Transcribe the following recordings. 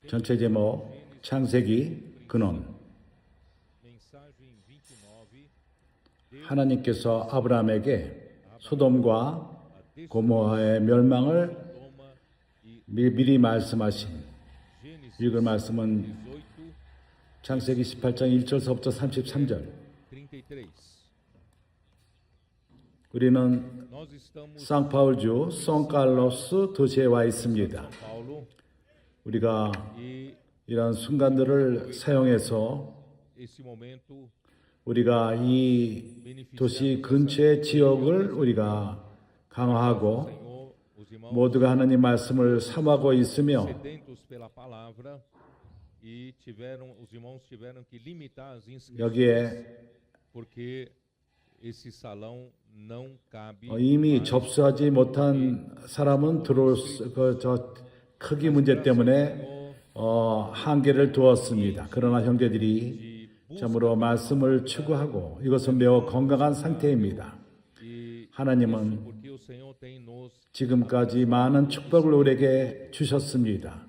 전체 제목 창세기 근원. 하나님께서 아브라함에게 소돔과 고모라의 멸망을 미리 말씀하신, 읽을 말씀은 창세기 18장 1절서부터 33절. 우리는 상파울주 송칼로스 도시에 와 있습니다. 우리가 이런 순간들을 사용해서 우리가 이 도시 근처의 지역을 우리가 강화하고 모두가 하나님 말씀을 삼하고 있으며 여기에 이미 접수하지 못한 사람은 들어올 저 크기 문제 때문에 한계를 두었습니다. 그러나 형제들이 참으로 말씀을 추구하고 이것은 매우 건강한 상태입니다. 하나님은 지금까지 많은 축복을 우리에게 주셨습니다.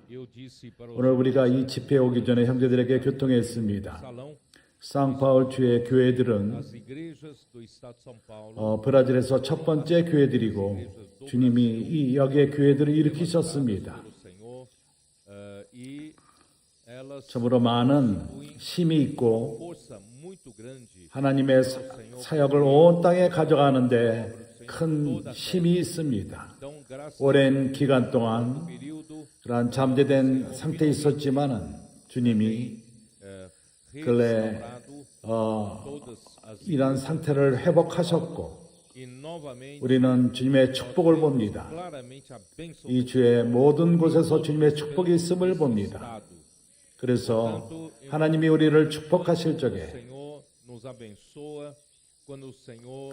오늘 우리가 이 집회에 오기 전에 형제들에게 교통했습니다. 상파울 주의 교회들은 브라질에서 첫 번째 교회들이고 주님이 이 여기에 교회들을 일으키셨습니다. 참으로 많은 힘이 있고 하나님의 사역을 온 땅에 가져가는데 큰 힘이 있습니다. 오랜 기간 동안 그러한 잠재된 상태에 있었지만은 주님이 근래 이런 상태를 회복하셨고 우리는 주님의 축복을 봅니다. 이 주의 모든 곳에서 주님의 축복이 있음을 봅니다. 그래서 하나님이 우리를 축복하실 적에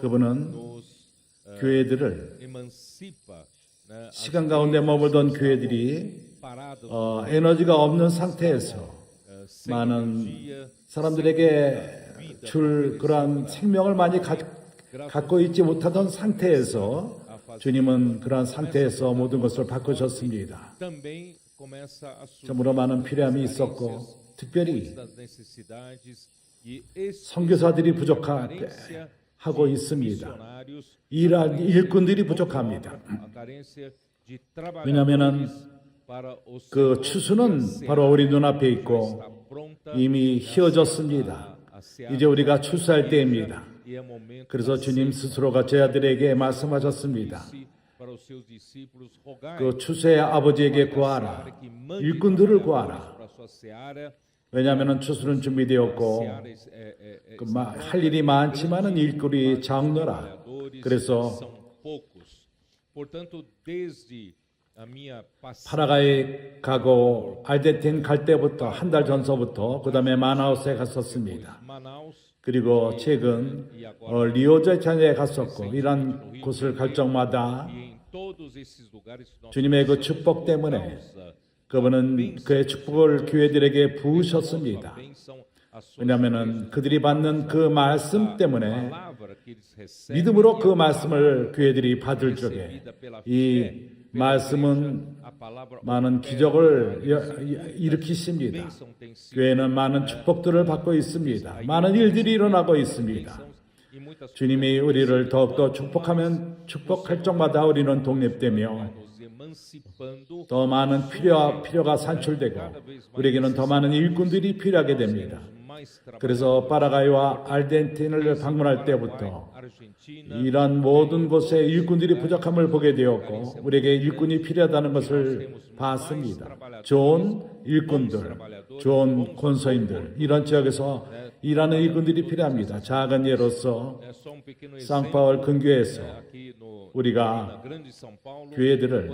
그분은 교회들을 시간 가운데 머물던 교회들이 에너지가 없는 상태에서 많은 사람들에게 줄 그러한 생명을 많이 갖고 있지 못하던 상태에서 주님은 그러한 상태에서 모든 것을 바꾸셨습니다. 참으로 많은 필요함이 있었고 특별히 선교사들이 부족하고 있습니다. 일할 일꾼들이 부족합니다. 왜냐하면 그 추수는 바로 우리 눈앞에 있고 이미 휘어졌습니다. 이제 우리가 추수할 때입니다. 그래서 주님 스스로가 제자들에게 말씀하셨습니다. 그 추수의 아버지에게 구하라. 일꾼들을 구하라. 왜냐하면 추수는 준비되었고 할 일이 많지만은 일꾼이 적노라. 그래서 파라과이 가고 알제틴 갈 때부터 한 달 전서부터 그 다음에 마나우스에 갔었습니다. 그리고 최근 리오데자네이루에 갔었고 이런 곳을 갈 적마다 주님의 그 축복 때문에 그분은 그의 축복을 교회들에게 부으셨습니다. 왜냐하면 그들이 받는 그 말씀 때문에 믿음으로 그 말씀을 교회들이 받을 적에 이 말씀은 많은 기적을 일으키십니다. 교회는 많은 축복들을 받고 있습니다. 많은 일들이 일어나고 있습니다. 주님이 우리를 더욱더 축복할 적마다 우리는 독립되며 더 많은 필요가 산출되고 우리에게는 더 많은 일꾼들이 필요하게 됩니다. 그래서 파라과이와 알제틴을 방문할 때부터 이런 모든 곳에 일꾼들이 부족함을 보게 되었고 우리에게 일꾼이 필요하다는 것을 봤습니다. 좋은 일꾼들, 좋은 권서인들, 이런 지역에서 일하는 일꾼들이 필요합니다. 작은 예로서 상파울 근교에서 우리가 교회들을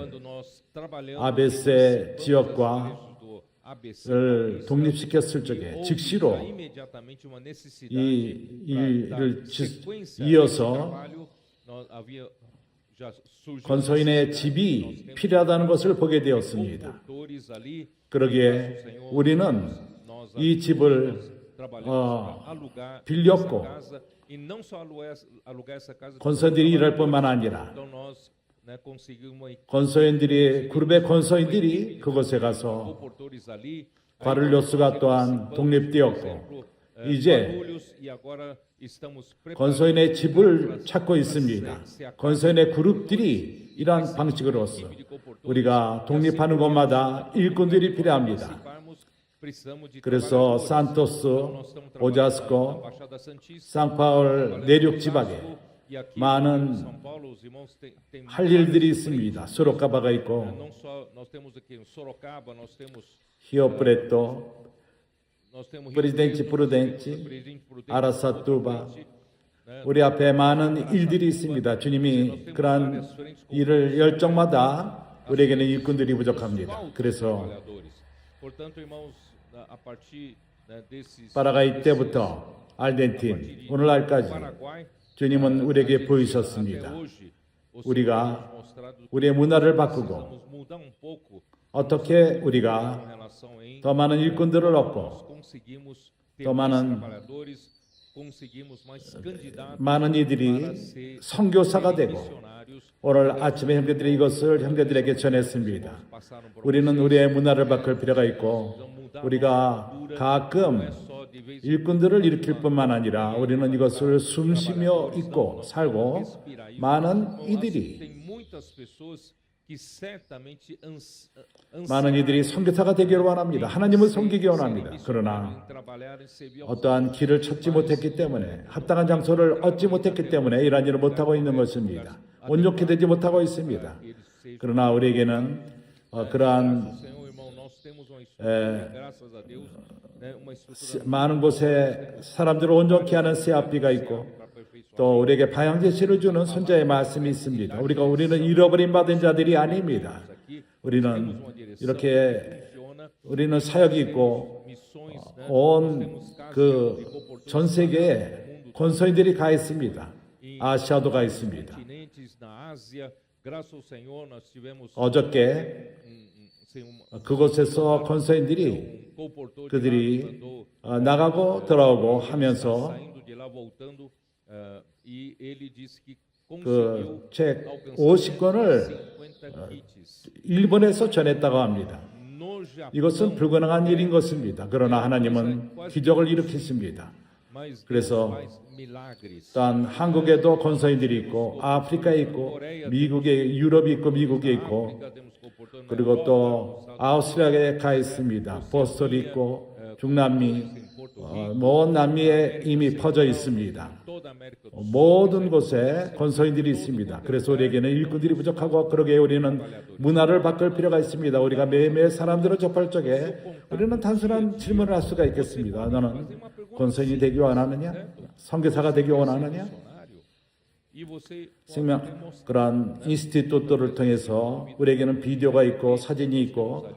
아베세 지역과 를 독립시켰을 적에 즉시로 이 일을 이어서 건설인의 집이 필요하다는 것을 보게 되었습니다. 그러기에 우리는 이 집을 빌렸고 건설들이 일할 뿐만 아니라 né, conseguiu uma equipe 건소인들이 그룹의 건소인들이 그곳에 가서 comportores ali. 과를로스가 또한 독립되었고 이제 Guarulhos, e agora estamos 건소인의 집을 찾고 있습니다. 건소인의 그룹들이 이러한 방식으로서 우리가 독립하는 곳마다 일꾼들이 필요합니다. 그래서 산토스, 오자스코, 상파울 내륙 지방에 많은 할 일들이 있습니다. 소로카바가 있고 Não só nós temos aqui em Sorocaba, nós temos 히오프레토, Rio 프레지덴치 프루덴치, Presidente Prudente, 아라사투바 우리 앞에 많은 일들이 있습니다. 주님이 그러한 일을 열정마다 우리에게는 일꾼들이 부족합니다. 그래서 trabalhadores. Portanto, irmãos, a partir desses 파라과이 때부터 아르헨틴 오늘날까지 Paraguai 주님은 우리에게 até 보이셨습니다. hoje, o Senhor 우리가 tem mostrado 우리의 문화를 바꾸고 precisamos mudar um pouco 어떻게 em 우리가 relação em 더 많은 일꾼들을 nós 얻고 conseguimos ter 더 mais 많은 trabalhadores, conseguimos mais candidatos 많은 para 이들이 ser 선교사가 되고 missionários. 오늘 아침에 형제들이 이것을 형제들에게 전했습니다. Passaram por 우리는 우리의 문화를 바꿀 필요가 있고 우리가 가끔 só de vez 일꾼들을 일으킬 뿐만 아니라 우리는 이것을 숨쉬며 있고 살고 많은 이들이 tem muitas pessoas que certamente 많은 이들이 선교사가 되기를 원합니다. 하나님을 섬기기 원합니다. 그러나 trabalhar em servir ao 어떠한 길을 찾지 못했기 때문에 합당한 장소를 얻지 못했기 때문에 이러한 일을 못하고 있는 것입니다. 온전히 되지 못하고 있습니다. 그러나 우리에게는 그러한 Senhor, irmão, nós temos uma estrutura, graças a Deus, né, uma estrutura 많은 곳에 사람들을 온전케 하는 CRP가 있고 para aperfeiçoar. 또 우리에게 방향 제시를 주는 선자의 말씀이 있습니다. 우리는 잃어버린 받은 자들이 아닙니다. 우리는 이렇게 Funciona 우리는 사역이 있고 missões, né? 온 전 세계에 권소인들이 가 있습니다. 아시아도 가 있습니다. continentes na Ásia. Graças ao Senhor, nós tivemos 어저께 그곳에서 권소인들이 comportor de lá, 그들이 mandou 나가고 들어오고 하면서 saindo de lá voltando, e ele disse que conseguiu 그 책 alcançar 50권을 50 kits. 일본에서 전했다고 합니다. No Japão, 이것은 불가능한 일인 것입니다. 그러나 하나님은 기적을 일으키십니다. mas 그래서 Deus faz milagres. 또한 한국에도 권소인들이 있고 아프리카에 있고 미국에 유럽이 있고 미국에 있고 África, temos comportor na 그리고 Europa, 또 nos Estados 아우스트리아에 가 있습니다. 보스턴이 있고 중남미 먼 남미에 이미 퍼져 있습니다. toda a América do 모든 곳에 권소인들이 있습니다. 그래서 우리에게는 일꾼들이 부족하고 그러기에 우리는 문화를 바꿀 필요가 있습니다. 우리가 매일매일 사람들을 접할 적에 우리는 단순한 질문을 할 수가 있겠습니다. 너는 권소인이 되기 원하느냐? 선교사가 되기 원하느냐? missionário. E você 생명 그러한 인스티튜트를 통해서 우리에게는 비디오가 있고 사진이 있고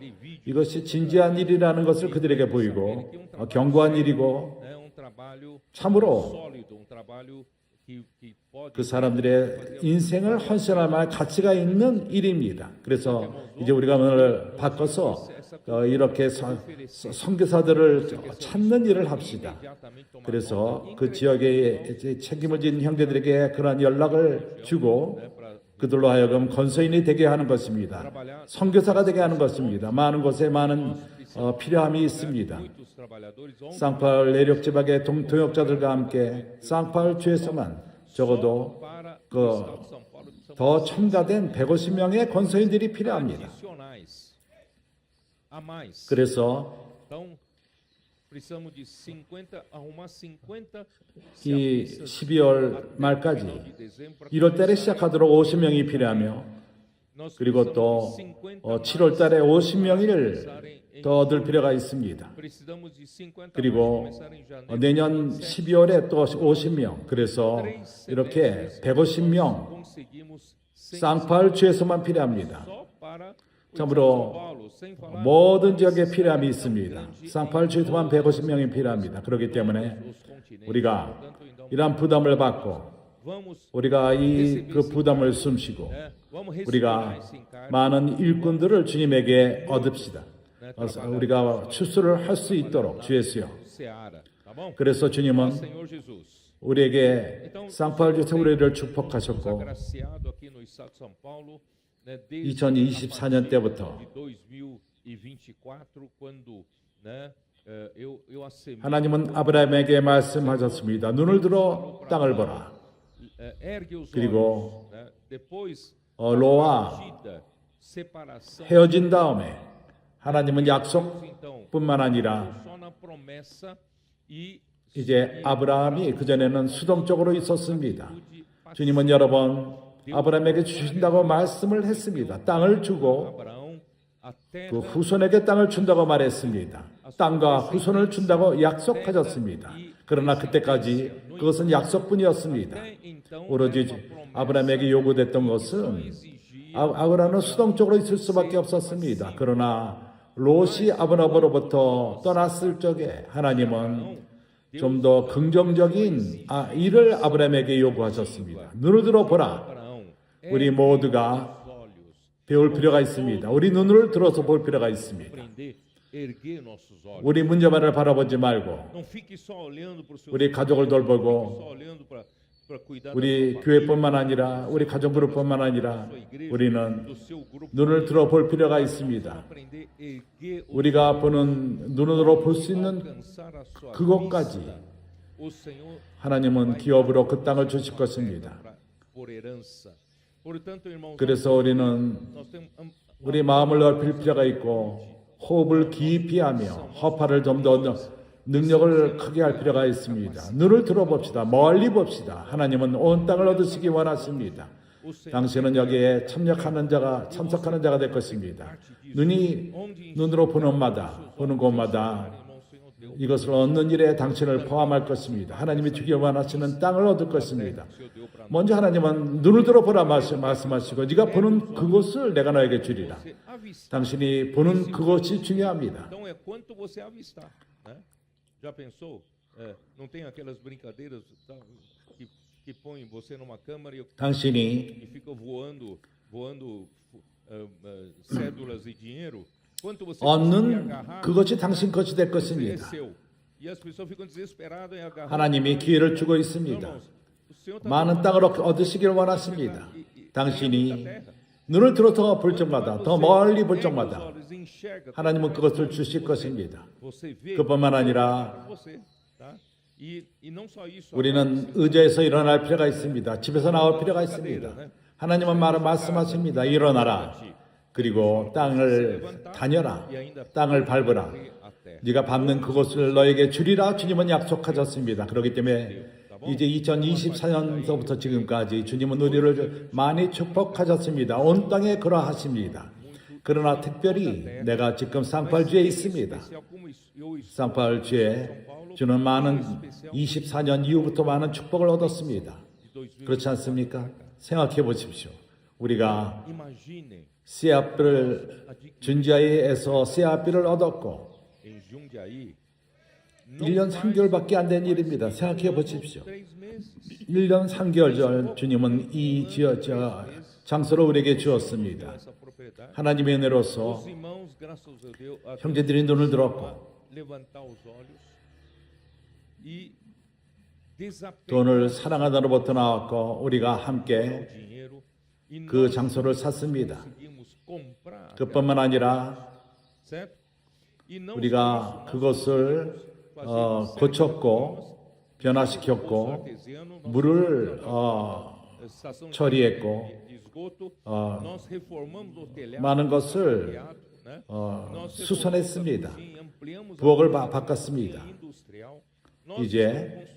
이것이 진지한 일이라는 것을 그들에게 보이고 견고한 일이고 é um trabalho 참으로 sólido, um trabalho que pode 그 사람들의 인생을 헌신할 만한 가치가 있는 일입니다. 그래서 이제 우리가 오늘 바꿔서 이렇게 선교사들을 찾는 일을 합시다. imediatamente tomar 그래서 그 지역에 이제 책임을 진 형제들에게 그러한 연락을 주고 그들로 하여금 건서인이 되게 하는 것입니다. 선교사가 되게 하는 것입니다. 많은 곳에 많은 필요함이 있습니다. muitos trabalhadores. Ontem, 쌍파울 내륙 지방의 동역자들과 함께 쌍파울 주에서만 적어도 para 그 o estado de São Paulo, precisamos 더 첨가된 150명의 건서인들이 필요합니다. adicionais a mais. 그래서 Então, precisamos de 50, arrumar 50 이 12월 말까지 de dezembro para 1월 달에 시작하도록 50명이 필요하며 nós 그리고 또 7월 달에 50명을 더 얻을 필요가 있습니다. precisamos de 50 그리고 começar em janeiro. 내년 12월에 또 50명 그래서 이렇게 150명 Conseguimos 쌍파울 주에서만 필요합니다. só para o 참으로 São Paulo, sem falar 모든 지역에 필요함이 있습니다. 쌍파울 주에서만 150명이 필요합니다. 그렇기 때문에 dos continentes. 우리가 Portanto, então, 이러한 부담을 받고 vamos, 우리가 그 부담을 숨쉬고 vamos 우리가 respirar esse encargo. 많은 일꾼들을 주님에게 얻읍시다. 우리가 추수를 할 수 있도록 주의 수요. Seara, tá bom? 그래서 주님은 Senhor Jesus, 우리에게 상파울주에서 우리를 Nos 축복하셨고 agraciado aqui no estado de São Paulo, né, desde 2024년 때부터 de 2024, quando, né, eu assemelho, 하나님은 아브라함에게 말씀하셨습니다. 눈을 들어 땅을 보라. ergue os 그리고 olhos, né, depois 로와 medida, separação, 헤어진 다음에 하나님은 então, 약속뿐만 아니라 só na promessa e 이제 아브라함이 그전에는 수동적으로 있었습니다. 주님은 여러 번 아브라함에게 주신다고 말씀을 했습니다. 땅을 주고 Abraão a terra 그 후손에게 땅을 준다고 말했습니다. 땅과 후손을 준다고 약속하셨습니다. 그러나 그때까지 그것은 약속뿐이었습니다. 오로지 아브라함에게 요구됐던 것은 아브라함은 수동적으로 있을 수밖에 없었습니다. 그러나 롯이 아브라함으로부터 떠났을 적에 하나님은 좀 더 긍정적인 일을 아브라함에게 요구하셨습니다. 눈을 들어 보라. 우리 모두가 배울 필요가 있습니다. 우리 눈을 들어서 볼 필요가 있습니다. aprender, erguer nossos olhos. 우리 문제만을 바라보지 말고 Não fique só olhando para o seu 우리 가족을 돌보고 só olhando para cuidar 우리 da sua 교회뿐만 아니라 우리 가정그룹뿐만 아니라 우리는 do seu grupo, 눈을 들어 볼 필요가 있습니다. aprender, erguer o 우리가 보는 눈으로 볼 수 있는 alcançar a sua 그것까지 vista. O Senhor 하나님은 기업으로 그 땅을 주실 것입니다. por herança. Portanto, irmãos, 그래서 우리는 nós temos 우리 마음을 넓힐 필요가 있고 호흡을 깊이 하며 허파를 좀 더 능력을 크게 할 필요가 있습니다. 눈을 들어봅시다. 멀리 봅시다. 하나님은 온 땅을 얻으시기 원하십니다. 당신은 여기에 참석하는 자가 될 것입니다. 눈으로 보는 곳마다 이것을 얻는 일에 당신을 포함할 것입니다. 하나님이 주기 원하시는 땅을 얻을 것입니다. 먼저 하나님은 눈을 들어보라 말씀하시고 네가 보는 그곳을 내가 너에게 주리라. 당신이 보는 그것이 중요합니다. Então é quanto você avistar, né? Já pensou? Não tem aquelas brincadeiras que põem você numa câmara 당신이 e fica voando cédulas e dinheiro? Quanto você conseguir 얻는 agarrar? 그것이 당신 것이 될 것입니다. Cresceu. E as pessoas ficam desesperadas em agarrar. 하나님이 기회를 주고 있습니다. Irmãos, o Senhor está 많은 땅을 얻으시길 원하십니다. 당신이 눈을 들어서 볼 적마다 더 멀리 볼 적마다 하나님은 그것을 주실 것입니다. 그뿐만 아니라 우리는 의자에서 일어날 필요가 있습니다. 집에서 나올 필요가 있습니다. 하나님은 말씀하십니다. 일어나라. 그리고 땅을 다녀라. 땅을 밟으라. 네가 밟는 그곳을 너에게 주리라. 주님은 약속하셨습니다. 그렇기 때문에 이제 2024년서부터 지금까지 주님은 우리를 많이 축복하셨습니다. 온 땅에 그러하십니다. 그러나 특별히 내가 지금 상팔주에 있습니다. 상팔주에 주는 많은 24년 이후부터 많은 축복을 얻었습니다. 그렇지 않습니까? 생각해 보십시오. 우리가 준지아이에서 씨앗비를 얻었고 1년 3개월밖에 안 된 일입니다. 생각해 보십시오. 1년 3개월 전 주님은 이 장소를 우리에게 주었습니다. 하나님의 은혜로서 형제들이 눈을 들었고 돈을 사랑하다로부터 나왔고 우리가 함께 그 장소를 샀습니다. 그뿐만 아니라 우리가 그것을 고쳤고 변화시켰고 물을 처리했고 많은 것을 수선했습니다. 부엌을 바꿨습니다. 이제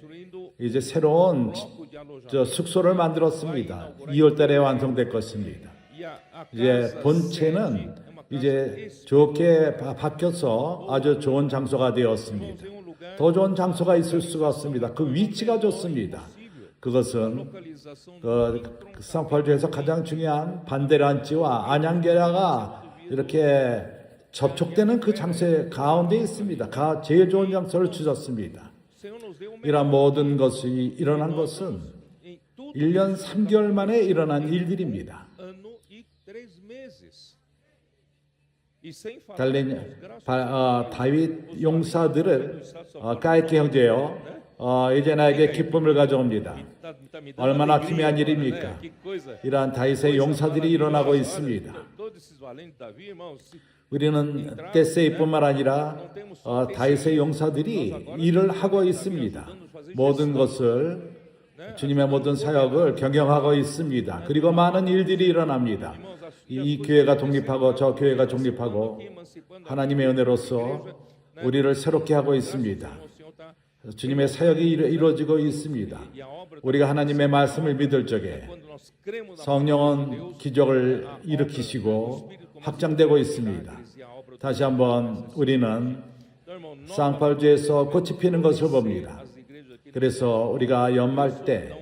새로운 숙소를 만들었습니다. 2월 달에 완성될 것입니다. 이제 본체는 이제 좋게 바뀌어서 아주 좋은 장소가 되었습니다. 더 좋은 장소가 있을 수가 없습니다. 그 위치가 좋습니다. 그것은 상팔주에서 가장 중요한 반데란지와 안양계라가 이렇게 접촉되는 그 장소의 가운데 있습니다. 제일 좋은 장소를 주셨습니다. 이런 모든 것이 일어난 것은 1년 3개월 만에 일어난 일들입니다. 다윗 용사들을 까이케 형제요 이제 나에게 기쁨을 가져옵니다. Tá me dando 얼마나 alegria, 기묘한 né? 일입니까? Que coisa. 이러한 다윗의 용사들이 일어나고 있습니다. Todos esses valentes Davi, irmãos, 우리는 데세이뿐만 아니라 다윗의 용사들이 일을 하고 있습니다. 모든 것을 주님의 모든 사역을 경영하고 있습니다. 그리고 많은 일들이 일어납니다. 이 교회가 독립하고 저 교회가 독립하고 하나님의 은혜로서 우리를 새롭게 하고 있습니다. 주님의 사역이 이루어지고 있습니다. 우리가 하나님의 말씀을 믿을 적에 성령은 기적을 일으키시고 확장되고 있습니다. 다시 한번 우리는 쌍팔주에서 꽃이 피는 것을 봅니다. 그래서 우리가 연말 때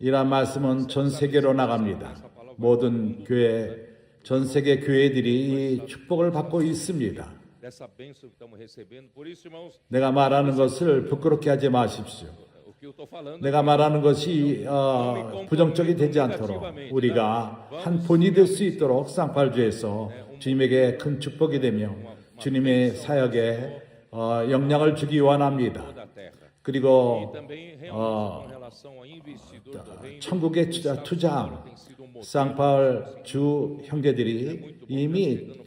이러한 말씀은 전 세계로 나갑니다. 모든 교회, 전 세계 교회들이 이 축복을 받고 있습니다. 내가 말하는 것을 부끄럽게 하지 마십시오. 내가 말하는 것이 부정적이 되지 않도록 우리가 한 본이 될 수 있도록 쌍팔주에서 주님에게 큰 축복이 되며 주님의 사역에 영향을 주기 원합니다. 그리고 천국의 투자함 쌍팔주 형제들이 이미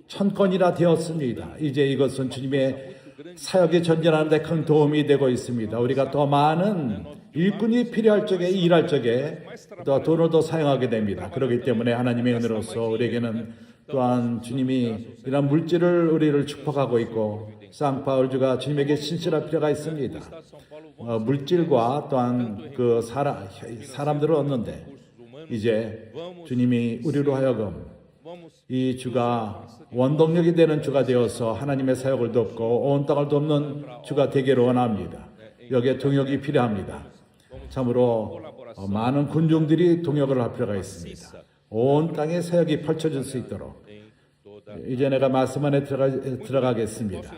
천 건이나 되었습니다. 이제 이것은 주님의 사역에 전진하는 데 큰 도움이 되고 있습니다. 우리가 더 많은 일꾼이 필요할 적에 일할 적에 더 돈을 더 사용하게 됩니다. 그렇기 때문에 하나님의 은혜로서 우리에게는 또한 주님이 이런 물질을 우리를 축복하고 있고 쌍파울주가 주님에게 신실할 필요가 있습니다. 물질과 또한 그 사람들을 얻는데 이제 주님이 우리로 하여금 이 주가 원동력이 되는 주가 되어서 하나님의 사역을 돕고 온 땅을 돕는 주가 되기를 원합니다. 여기에 동역이 필요합니다. 참으로 많은 군중들이 동역을 할 필요가 있습니다. 온 땅에 사역이 펼쳐질 수 있도록 이제 내가 말씀 안에 들어가겠습니다.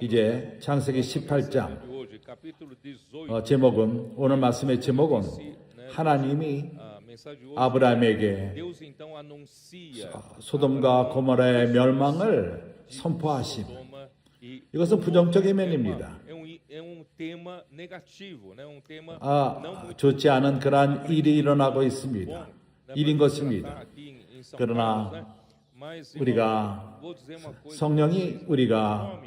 이제 창세기 18장 제목은 오늘 말씀의 제목은 하나님이 아브라함에게 소돔과 고모라의 멸망을 선포하심. 이것은 부정적인 면입니다. 좋지 않은 그러한 일이 일어나고 있습니다. 일인 것입니다. 그러나 우리가 성령이 우리가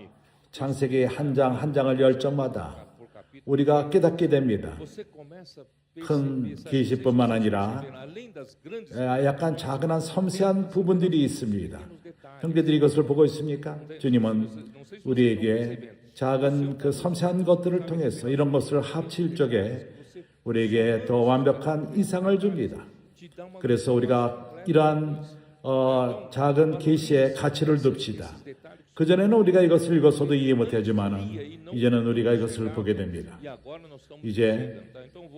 창세기 한 장 한 장을 열 적마다 우리가 깨닫게 됩니다. 큰 계시뿐만 아니라 약간 작은 섬세한 부분들이 있습니다. 형제들이 이것을 보고 있습니까? 주님은 우리에게 작은 그 섬세한 것들을 통해서 이런 것을 합칠 적에 우리에게 더 완벽한 이상을 줍니다. 그래서 우리가 이러한 작은 계시의 가치를 둡시다. 그전에는 우리가 이것을 읽어서도 이해 못하지만은 이제는 우리가 이것을 보게 됩니다. 이제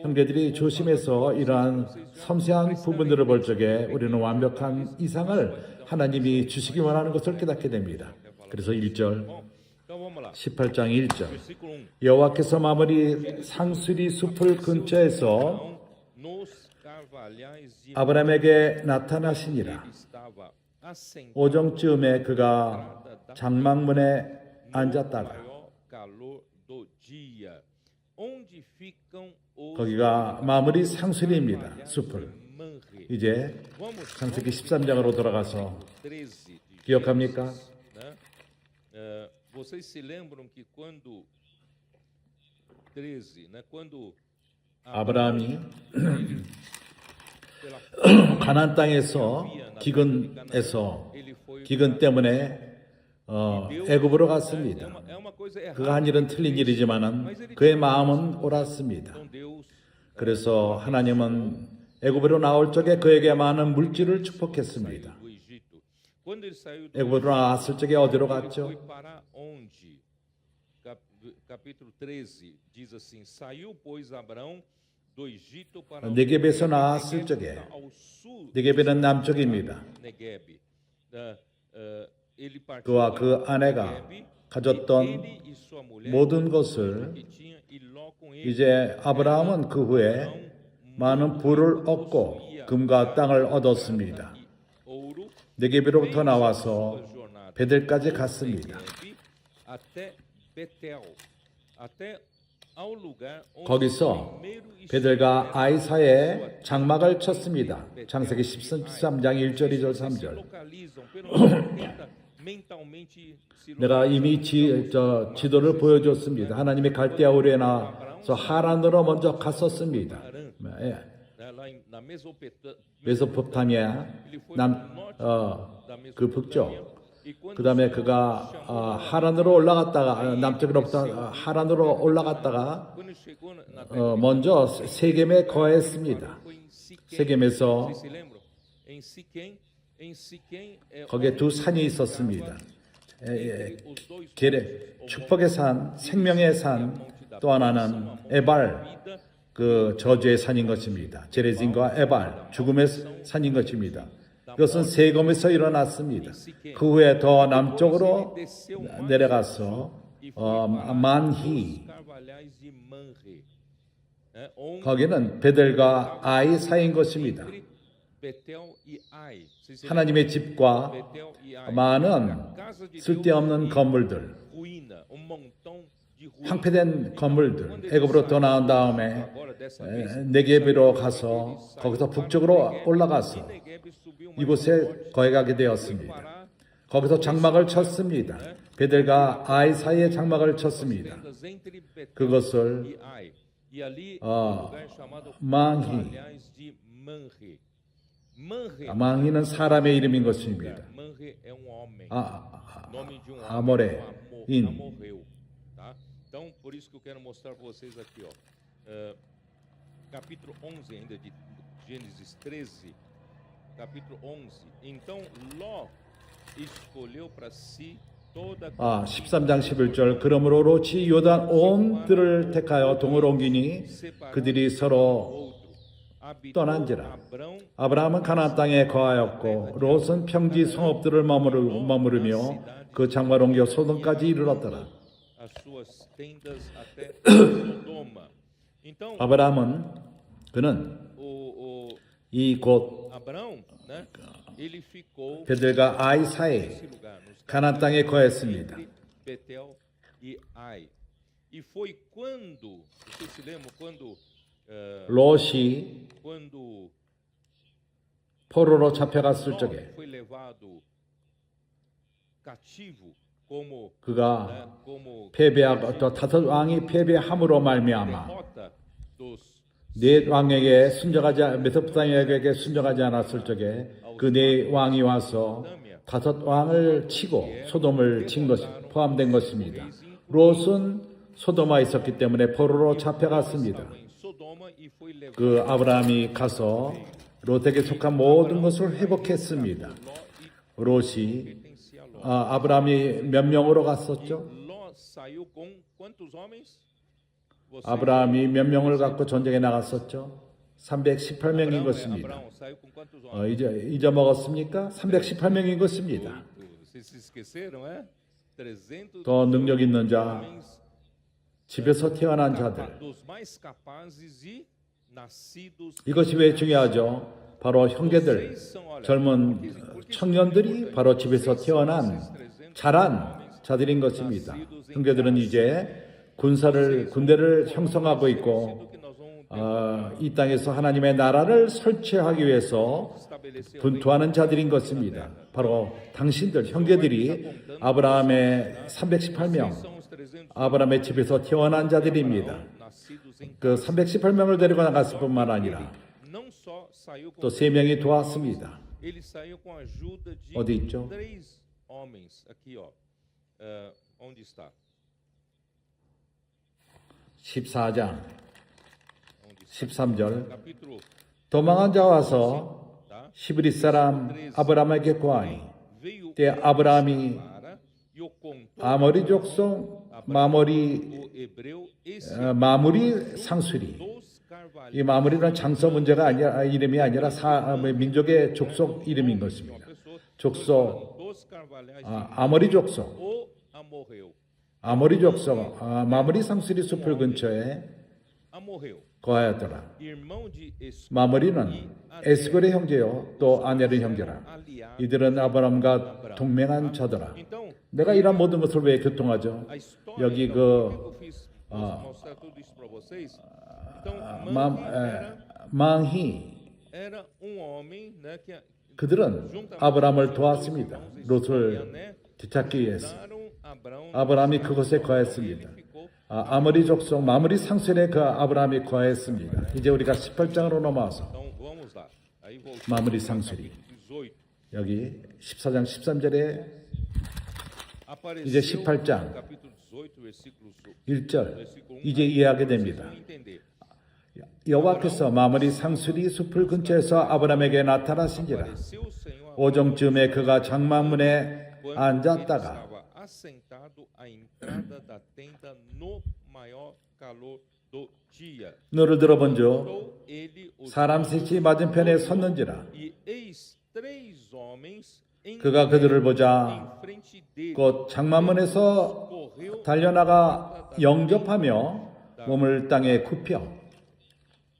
형제들이 조심해서 이러한 섬세한 부분들을 볼 적에 우리는 완벽한 이상을 하나님이 주시기 원하는 것을 깨닫게 됩니다. 그래서 1절 18장 1절 여호와께서 마무리 상수리 숲을 근처에서 아브라함에게 나타나시니라. 오정쯤에 그가 장막문에 앉았다가 거기가 마무리 상수리입니다. 숲을. 이제 창세기 13장으로 돌아가서 기억합니까? 아브라함이 가나안 땅에서 기근 때문에 애굽으로 갔습니다. 그가 한 일은 틀린 일이지만은 그의 마음은 옳았습니다. 그래서 하나님은 애굽으로 나올 적에 그에게 많은 물질을 축복했습니다. 애굽으로 나왔을 적에 어디로 갔죠? 네겝에서 나왔을 적에 네겝은 남쪽입니다. 그와 그 아내가 가졌던 모든 것을 이제 아브라함은 그 후에 많은 부를 얻고 금과 땅을 얻었습니다. 네게비로부터 나와서 베델까지 갔습니다. 거기서 베델과 아이 사이에 장막을 쳤습니다. 창세기 13장 1절, 2절, 3절. 내가 이미 지도를 보여줬습니다. 하나님의 갈대아 우르에 나서 하란으로 먼저 갔었습니다. 메소포타미아 그 북쪽. 그 다음에 그가 하란으로 올라갔다가 남쪽으로부터 하란으로 올라갔다가 먼저 세겜에 거했습니다. 세겜에서 거기에 두 산이 있었습니다. 축복의 산, 생명의 산, 또 하나는 에발, 그 저주의 산인 것입니다. 제레진과 에발, 죽음의 산인 것입니다. 이것은 세겜에서 일어났습니다. 그 후에 더 남쪽으로 내려가서 만히, 거기는 베델과 아이 사이인 것입니다. 하나님의 집과 많은 쓸데없는 건물들, 황폐된 건물들, 애굽으로 떠나온 다음에 네게비로 가서 거기서 북쪽으로 올라가서 이곳에 거해가게 되었습니다. 거기서 장막을 쳤습니다. 베델과 아이 사이에 장막을 쳤습니다. 그것을 망히는 사람의 이름인 것입니다. 아모레인. Então, por isso que eu quero mostrar para vocês aqui, ó, capítulo 11 ainda de Gênesis 13, capítulo 11. Então, Ló escolheu para si toda 13장 11절. 그러므로 롯이 요단 온 들을 택하여 동으로 옮기니 그들이 서로 떠난지라. 아브라함은 가나안 땅에 거하였고 롯은 평지 성읍들을 머무르며 그 장막을 옮겨 소돔까지 이르렀더라. 아브라함은 그는 이곳 베델과 아이 사이 가나안 땅에 거했습니다. 롯이 포로로 잡혀갔을 적에 그가 패배하고 또 다섯 왕이 패배함으로 말미암아 네 왕에게 메소포타미아에게 순종하지 않았을 적에 그 네 왕이 와서 다섯 왕을 치고 소돔을 친 것이 포함된 것입니다. 롯은 소돔에 있었기 때문에 포로로 잡혀갔습니다. 그 아브라함이 가서 롯에게 속한 모든 것을 회복했습니다. 롯이 아브라함이 몇 명으로 갔었죠? 아브라함이 몇 명을 갖고 전쟁에 나갔었죠? 318명인 것입니다. 잊어먹었습니까? 318명인 것입니다. 더 능력 있는 자, 집에서 태어난 자들. 이것이 왜 중요하죠? 바로 형제들, 젊은 청년들이 바로 집에서 태어난 자란 자들인 것입니다. 형제들은 이제 군대를 형성하고 있고 이 땅에서 하나님의 나라를 설치하기 위해서 분투하는 자들인 것입니다. 바로 당신들, 형제들이 아브라함의 318명, 아브라함의 집에서 태어난 자들입니다. 그 318명을 데리고 나갔을 뿐만 아니라 또 3명이 도왔습니다. 어디 있죠? 14장 13절. 도망한 자 와서 히브리 사람 아브라함에게 고하니 때 아브라함이 아모리 족속 마무리 상수리. 이 마무리는 장소 문제가 아니라 이름이 아니라 민족의 족속 이름인 것입니다. 족속 아모리 족속 마무리 상수리 숲을 근처에 amorreu, 거하였더라. irmão de Escol 마므리는 e 에스골의 형제요 또 아넬의 형제라. aliado. 이들은 아브람과 동맹한 자더라. Então, 내가 이런 모든 것을 왜 교통하죠? a história, 여기 então, 그 por que eu fiz mostrar tudo isso para vocês? Então, Mamre 망히 era homem, né, que 그들은 아브람을 도왔습니다. 롯을 되찾기 위해서. ajudaram Abraão. 아브람이 그곳에 거했습니다. Ficou 아모리 족속 마므리 상설에 그 아브람이 거했습니다. 이제 우리가 18장으로 넘어와서 Então vamos lá. Aí voltamos 마무리 ao 상술이. capítulo 18. 여기 14장 13절에 Apareceu 이제 18장. no capítulo 18, versículo 1절 이제 이해하게 됩니다. entender. 여호와께서 마므리 상수리 숲을 근처에서 아브람에게 나타나신지라. Apareceu o Senhor a 오정쯤에 그가 장막문에 quando ele 앉았다가 estava assentado à entrada da tenda no maior calor do dia. 너를 들어본즉 Então ele os 사람 셋이 맞은편에 섰는지라. e eis três homens em 그가 그들을 보자 frente dele. 곧 장막문에서 Correu 달려나가 영접하며 몸을 땅에 굽혀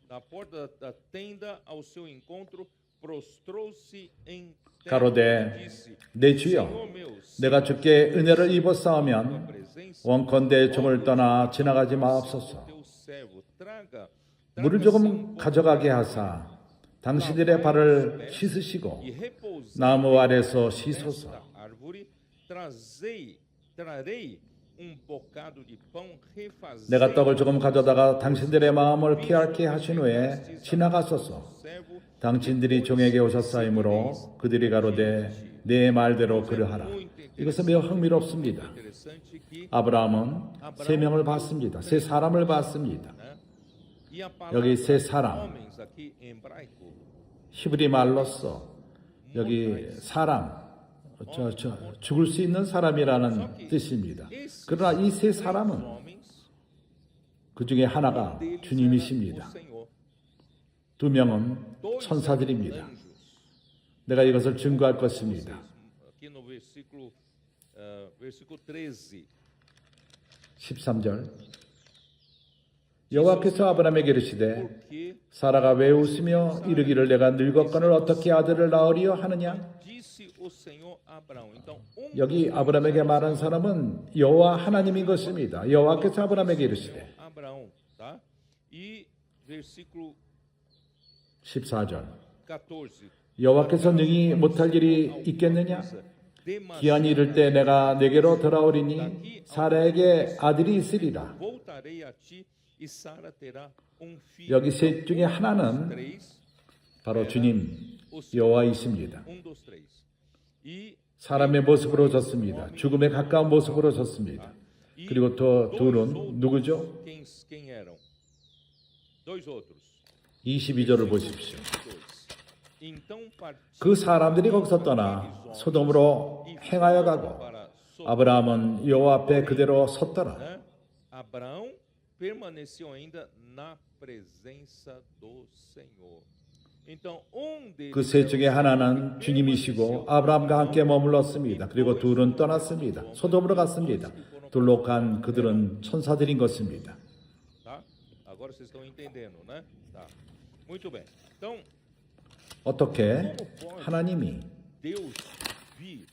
da porta da tenda ao seu encontro, prostrou-se em terra 가로되 e disse: 내 주여 Senhor meu, 내가 주께 은혜를 입었사오면 presença, 원컨대 종을 떠나 지나가지 마옵소서. teu servo, traga 물을 조금 가져가게 하사 당신들의 발을 씻으시고 e repousei 나무 아래서 씻소서. nesta árvore, trarei bocado de pão, refazei 내가 떡을 조금 가져다가 당신들의 마음을 피할게 하신 후에 지나가소서. servo. 당신들이 종에게 오셨사이므로 그들이 가로되 내 말대로 그러하라. 이것은 매우 흥미롭습니다. Interessante que 아브라함은 세 명을 봤습니다. 세 사람을 봤습니다. né, e a 여기 palavra 세 사람, homens aqui em hebraico 히브리 말로써 여기 사람, 죽을 수 있는 사람이라는 뜻입니다. 그러나 이 세 사람은 homens, 그 중에 하나가 deles era o 주님이십니다. Senhor. 두 명은 Dois 천사들입니다. eram anjos. 내가 이것을 증거할 것입니다. Aqui no versículo 13. 13절 여호와께서 아브라함에게 이르시되 Porque 사라가 왜 웃으며 이르기를 내가 늙었거늘 어떻게 아들을 낳으리요 하느냐. disse o Senhor a Abraão. Então, 여기 아브라함에게 말한 사람은 여호와 하나님인 것입니다. 여호와께서 아브라함에게 이르시되 Abraão, tá? E versículo 14절 14. 여호와께서 능히 못할 일이 있겠느냐. 기한이 이를 때 내가 내게로 돌아오리니 사라에게 아들이 있으리라. Voltarei a ti e Sara terá filho. 여기 셋 중에 하나는 3, 바로 주님 여호와이십니다. 1, 2, 3. E 사람의 모습으로 졌습니다. 죽음에 가까운 모습으로 졌습니다. 그리고 또 둘은 누구죠? quem eram? Dois outros. 22절을 보십시오. Então 그 사람들이 거기서 떠나 소돔으로 행하여 가고 para 아브라함은 여호와 앞에 그대로 섰더라. né? Abraão permaneceu ainda na presença do Senhor. Então, 그 셋 중에 하나는 주님이시고 아브라함과 함께 머물렀습니다. 그리고 둘은 떠났습니다. 소돔으로 갔습니다. 둘로 간 그들은 천사들인 것입니다. tá? Agora vocês estão entendendo, né? Tá. Muito bem. Então, 어떻게 하나님이 Deus vir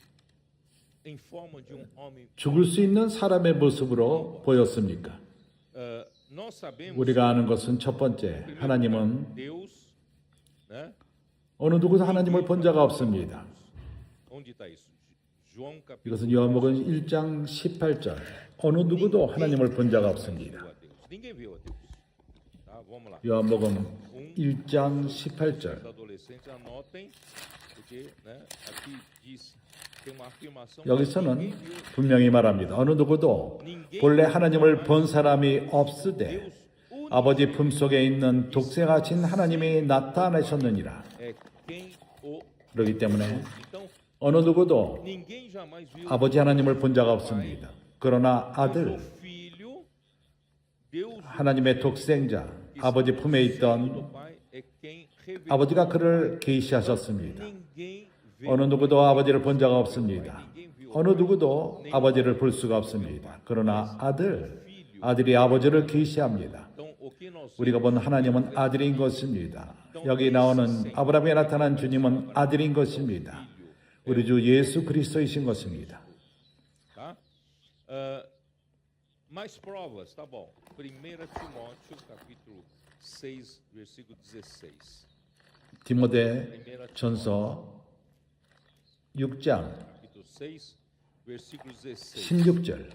em forma de homem. 죽을 수 있는 사람의 모습으로 보였습니까? Nós sabemos 우리가 아는 것은 첫 번째, 하나님은 Deus, né? 어느 누구도 하나님을 본 자가 없습니다. Onde está isso? João capítulo 이것은 요한복음 1장 18절. 어느 누구도 하나님을 본 자가 없습니다. viu a Deus. Ninguém viu a Deus. Tá? Vamos lá. 요한복음 1장 18절. Os adolescentes anotem, porque, né? Aqui diz tem uma afirmação. 여기서는 분명히 말합니다. 어느 누구도 본래 하나님을 본 사람이 없으되 아버지 품속에 있는 독생하신 하나님이 나타나셨느니라. É quem o 그렇기 때문에 então 어느 누구도 ninguém jamais viu 아버지 하나님을 본 자가 없습니다. 그러나 o 아들 filho Deus 하나님의 독생자 아버지 품에 do 있던 Pai é quem revelou. 아버지가 그를 계시하셨습니다. Ninguém vê. 어느 누구도 아버지를 본 자가 없습니다. 어느 누구도 아버지를 볼 수가 없습니다. 그러나 아들이 아버지를 계시합니다. Então, o 우리가 본 하나님은 아들인 것입니다. 여기 나오는 아브라함에 나타난 주님은 아들인 것입니다. 우리 주 예수 그리스도이신 것입니다. Tá? Mais provas, tá bom. 1 Timóteo, capítulo 6, versículo 16. 디모데 전서 6장 Capítulo 6, versículo 16. 16절.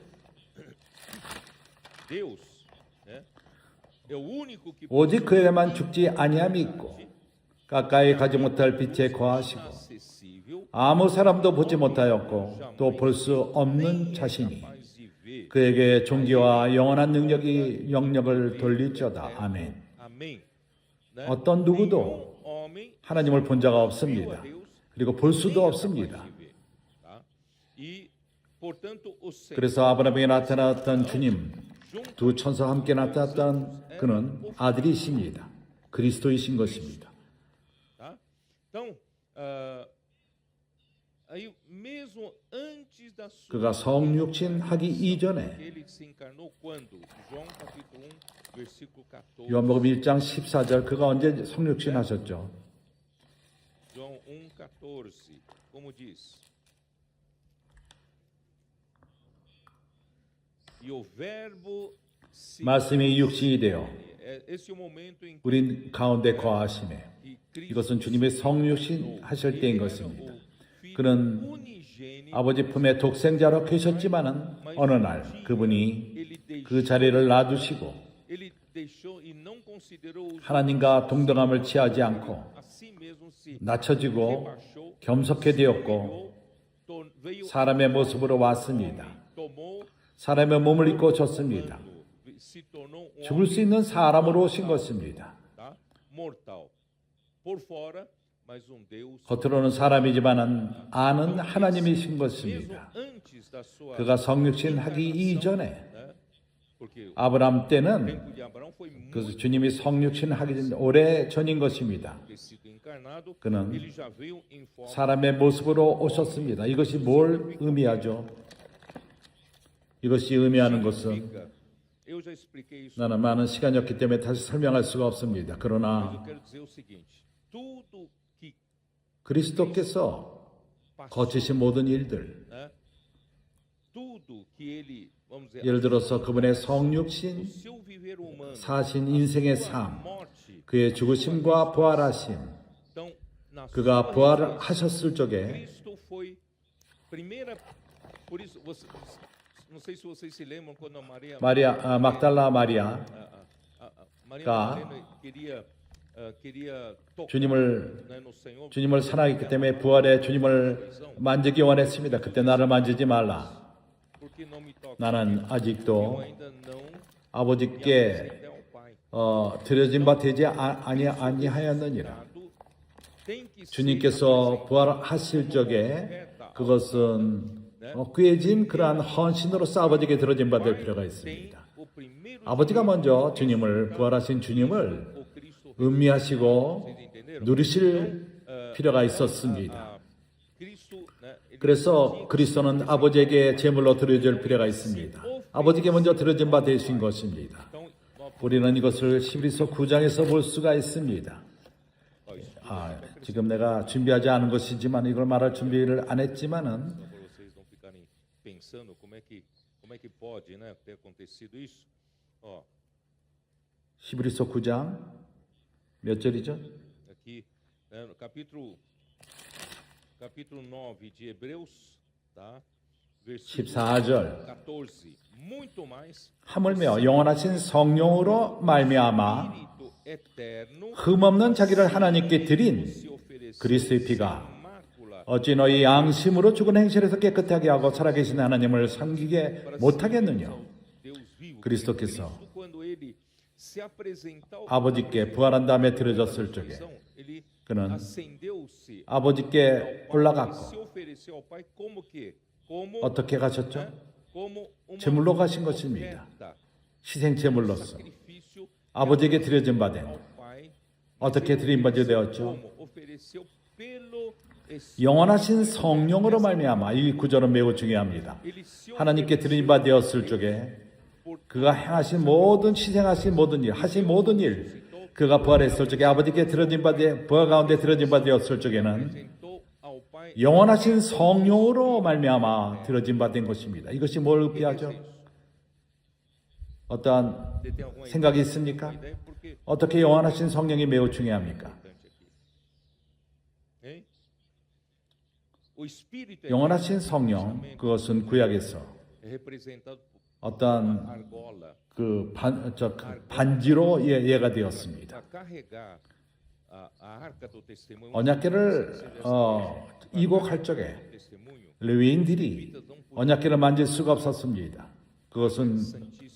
Deus, né, é o único que 오직 그에게만 죽지 아니함이 있고 가까이 가지 못할 빛에 거하시고 acessível, 아무 사람도 보지 못하였고 또 볼 수 없는 자신이 capaz de ver. 그에게 존귀와 영원한 영역을 돌릴지어다. 아멘. Amém. Né? 어떤 누구도 Nenhum homem 하나님을 본 자가 viu a 없습니다. Deus, 그리고 볼 수도 nem é 없습니다. capaz de ver, tá? E, portanto, o Senhor, 그래서 아브라함에게 나타났던 주님, junto 두 천사와 함께 나타났던 그는 아들이십니다. 그리스도이신 것입니다. tá? Então, aí mesmo antes da sua 그가 성육신 하기 이전에 ele se encarnou quando? João capítulo 1, versículo 14. 요한복음 1장 14절 그가 언제 성육신 하셨죠? João 1:14. Como diz? E o verbo se 말씀이 육신이 되어 esse é o momento em que 우린 가운데 거하심에 Cristo 이것은 주님의 성육신 하실 때인 것입니다. o Filho 그는 unigênito, 아버지 품에 독생자로 계셨지만은 어느 날 그분이 ele deixou, 그 자리를 놔두시고 ele deixou e não considerou os 하나님과 동등함을 취하지 않고 a si mesmo se 낮춰지고 rebaixou, 겸손케 되었고 veio 사람의 모습으로 왔습니다. tomou 사람의 몸을 입고 졌습니다. se tornou um 죽을 수 있는 사람으로 오신 것입니다. tá? Mortal. Por fora, mas um Deus 겉으로는 사람이지만은 안은 하나님이신 mesmo 것입니다. antes da sua 그가 성육신 하기 이전에 né? Porque o 아브라함 때는 tempo de Abraão foi muito 그 주님이 성육신 하기 전 오래 전인 것입니다. ter sido encarnado. 그는 Ele já veio em forma 사람의 모습으로 오셨습니다. 이것이 뭘 의미하죠? 이것이 의미하는 것은 física. Eu já expliquei isso. 나는 많은 시간이 없기 때문에 다시 설명할 수가 없습니다. Mas eu 그러나 quero dizer o seguinte: tudo que 그리스도께서 passou, 거치신 모든 일들, né? Tudo que ele, vamos dizer, 예를 들어서 그분의 o 성육신, seu viver humano, 사신 인생의 sua 삶, morte, 그의 죽으심과 부활하심, então, na 그가 sua 부활하셨을 적에 Cristo foi primeira. Por isso, não sei se vocês se lembram quando a 막달라 마리아 Maria 가 Madalena queria tocar, 주님을 né, no Senhor. 주님을 사랑했기 때문에 부활의 주님을 만지기 원했습니다. 그때 나를 만지지 말라. Porque não me toca? 나는 Eu 아직도 ainda não 아버지께 até ao Pai. 드려진 바 되지 아니하였느니라. Tem que ser 주님께서 부활하실 적에 그것은 꾀짐 그러한 헌신으로서 아버지께 드려진 바 될 필요가 있습니다. o primeiro 아버지가 먼저 주님을 부활하신 주님을 o Cristo 음미하시고 누리실 필요가 있었습니다. Cristo, né, ele 그래서 그리스도는 아버지에게 제물로 드려질 필요가 있습니다. 아버지께 먼저 드려진 바 되신 것입니다. então nós 우리는 이것을 히브리서 9장에서 볼 수가 있습니다. 지금 내가 준비하지 않은 것이지만 이걸 말할 준비를 안 했지만은 para vocês não ficarem pensando como é que pode, né, ter acontecido isso. Ó, 히브리서 9장 몇 절이죠? aqui, né, no capítulo 9 de Hebreus, tá? Versículo 14절 14. Muito mais 하물며 영원하신 성령으로 말미암아 Espírito eterno 흠없는 자기를 하나님께 드린 se ofereceu 그리스도의 sem 피가 mácula 어찌 너희 양심으로 죽은 행실에서 깨끗하게 하고 살아계신 하나님을 섬기게 못하겠느냐? Deus vivo. 그리스도께서 Cristo, quando ele se apresentou 아버지께 부활한 다음에 드려졌을 적에 ele 그는 acendeu-se 아버지께 se 올라갔고 ofereceu ao Pai como que? Como 어떻게 가셨죠? como uma 제물로 가신 것입니다. oferta, 희생제물로서 sacrifício 아버지에게 드려진 바 된 ao Pai. 어떻게 드린 바 되었죠? Como ofereceu pelo Espírito. 영원하신 성령으로 말미암아 이 구절은 매우 중요합니다. Ele se 하나님께 드린 바 되었을 적에 por 그가 행하신 모든 희생하신 모든 일, 하신 모든 일, 그가 부활했을 적에 아버지께 드려진 바 부활 가운데 드려진 바 되었을 적에는 apresentou ao Pai. 영원하신 성령으로 말미암아 드려진 바 된 것입니다. 이것이 뭘 의미하죠? 어떠한 Você tem alguma 생각이 있습니까? ideia? Porque 어떻게 영원하신 성령이 매우 중요합니까? importante aqui. Hein? O Espírito 영원하신 성령, 그것은 구약에서 é representado por 어떠한 argola 그 반지로 예가 되었습니다. para carregar a arca do testemunho. 언약궤를 이곡할 적에 Testemunho. 레위인들이 언약궤를 만질 수가 없었습니다. 그것은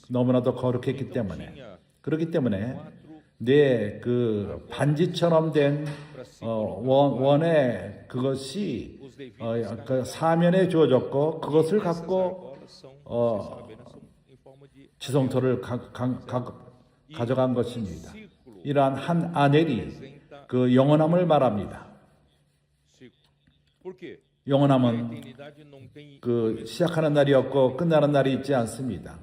너무나도 거룩했기 때문에 그렇기 때문에 내 그 반지처럼 된 원의 그것이 그 사면에 주어졌고 그것을 갖고 지성소를 가져간 것입니다. 이러한 한 아넬이 그 영원함을 말합니다. Por quê? 영원함은 Eternidade não tem 그 시작하는 날이 없고 끝나는 날이 있지 않습니다.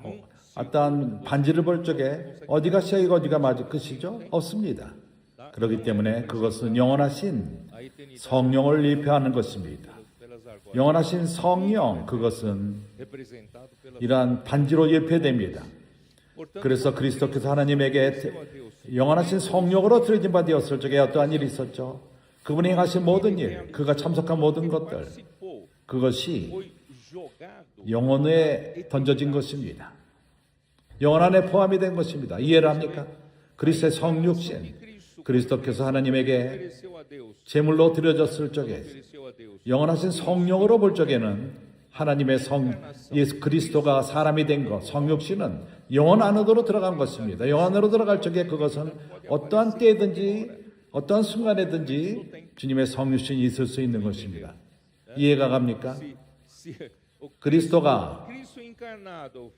어떠한 반지를 볼 적에 어디가 시작이고 어디가 마지 끝이죠? 없습니다. 그렇기 때문에 그것은 영원하신 a eternidade 성령을 예표하는 것입니다. pelas argolas. 영원하신 성령 그것은 Representado pela. 이러한 반지로 예표됩니다. Portanto, 그래서 그리스도께서 하나님에게 영원하신 성령으로 드려진 바 되었을 적에 어떠한 일이 있었죠? 그분이 행하신 모든 일, 그가 참석한 모든 것들, participou, 그것이 foi jogado 영혼에 던져진 것입니다. 영혼 안에 포함이 된 것입니다. 이해를 합니까? 그리스도의 성육신, 그리스도께서 하나님에게 ofereceu a Deus. 제물로 드려졌을 적에 Ofereceu a Deus. 영원하신 성령으로 볼 적에는 하나님의 예수 그리스도가 사람이 된 것, 성육신은 영혼 안으로 들어간 것입니다. 영혼 안으로 들어갈 적에 그것은 어떠한 때든지 어떠한 순간에든지 주님의 성육신이 있을 수 있는 것입니다. 이해가 갑니까? Se o 그리스도가 Cristo encarnado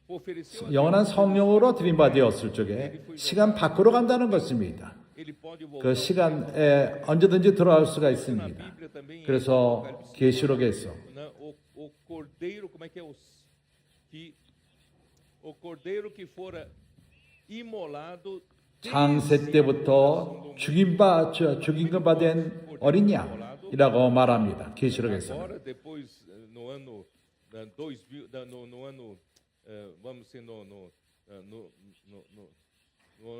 ofereceu a 영원한 성령으로 드린 바 되었을 적에 시간 밖으로 간다는 것입니다. ele pode voltar. 그 시간에 언제든지 돌아올 수가 Na 있습니다. Bíblia também. 그래서 계시록에서 Né, o cordeiro, como é que é o cordeiro que fora imolado 창세 때부터 죽인 것 된 어린 양이라고 말합니다. 계시록에서. agora depois no ano 2000 no ano vamos dizer no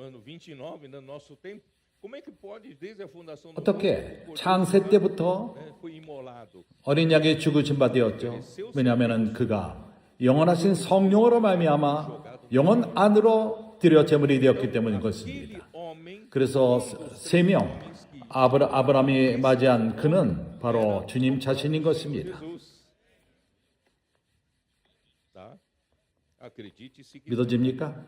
ano 29 no nosso tempo, como é que pode desde a fundação do 어떻게 창세 때부터 foi imolado? 어린 양이 죽으신 바 되었죠. 왜냐하면 그가 영원하신 성령으로 말미암아 영원 안으로 드려 제물이 되었기 때문인 것입니다. Aquele homem 그래서 세 명 아브라함이 맞이한 그는 바로 주님 자신인 것입니다. Jesus. Tá? Acredite se quiser. 믿어집니까?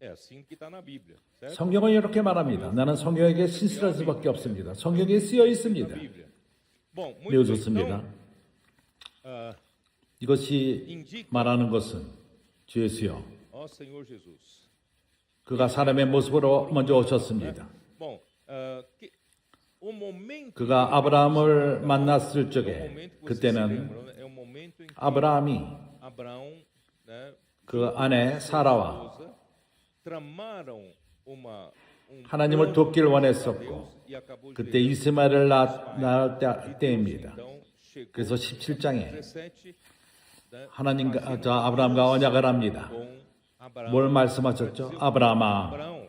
É assim que está na Bíblia, certo? 성경은 이렇게 말합니다. 나는 성경에게 신실할 수밖에 없습니다. 성경에 쓰여 있습니다. Bíblia. Bom, muito 매우 bem. 좋습니다. Então, ah, 이것이 indica, 말하는 것은 주 예수여, ó Senhor Jesus. 그가 사람의 모습으로 먼저 오셨습니다. Bom, o momento 그가 아브라함을 만났을 o 적에 momento que você se 그때는 lembra, né? É o momento em que 아브라함이 Abraão, né, 그 아내 사라와 esposa, tramaram 하나님을 plano 돕기를 contra 원했었고 Deus e acabou 그때 gerando 이스마엘을 낳을 때입니다. Então, chegou 그래서 17장에 17, né, 하나님과 아브라함과 언약을 합니다. com Abraão. 뭘 말씀하셨죠? 아브라함아, Abraão,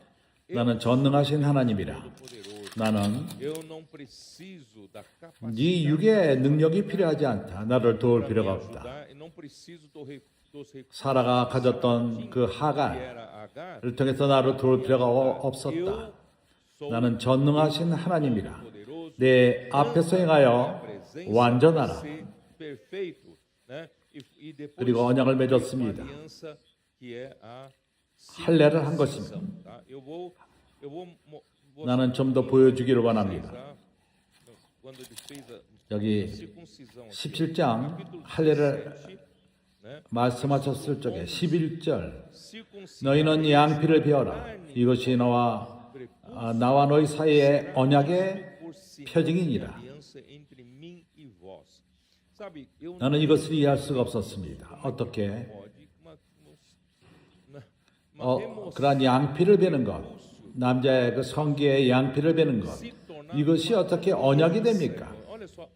나는 전능하신 하나님이라. poderoso. 나는 Eu não preciso da capacidade 네 육의 능력이 필요하지 않다. 나를 도울 para me 필요가 없다. ajudar, e não preciso dos recursos 사라가 가졌던 그 que 하갈을 era Agar. 통해서 나를 도울 필요가 없었다. Eu sou 나는 전능하신 하나님이라. poderoso. 내 앞에서 행하여 완전하라. Ser perfeito, né? E depois 그리고 언약을 uma 맺었습니다. aliança que é a 할례를 한 것입니다. circuncisão, tá? Eu vou 나는 좀 더 보여주기를 원합니다. quando ele fez a 여기 circuncisão aqui, 17장 capítulo 할례를 17, né? 말씀하셨을 적에 11절 Circuncidar 너희는 양피를 베어라. 이것이 나와 너희 사이의 언약의 por si 표징이니라. aliança entre mim e vós. Sabe, eu 나는 이것을 이해할 수가 없었습니다. 어떻게 pode uma remoção 그러한 양피를 베는 것, 남자의 그 성기에 양피를 베는 것, se tornar 이것이 어떻게 언약이 됩니까? Olha só,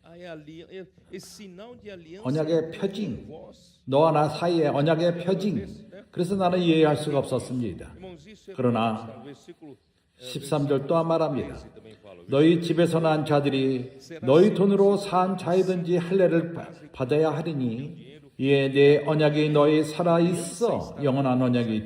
esse sinal de aliança 언약의 com 표징, vós. 너와 나 사이의 언약의 표징. 그래서 나는 이해할 수가 없었습니다. Irmãos, isso é 그러나 no versículo 13절 또한 말합니다. 13 também fala. 너희 집에서 난 자들이 너희 돈으로 산 자이든지 할례를 받아야 하리니 이에 내 언약이 너희 살아 있어 영원한 언약이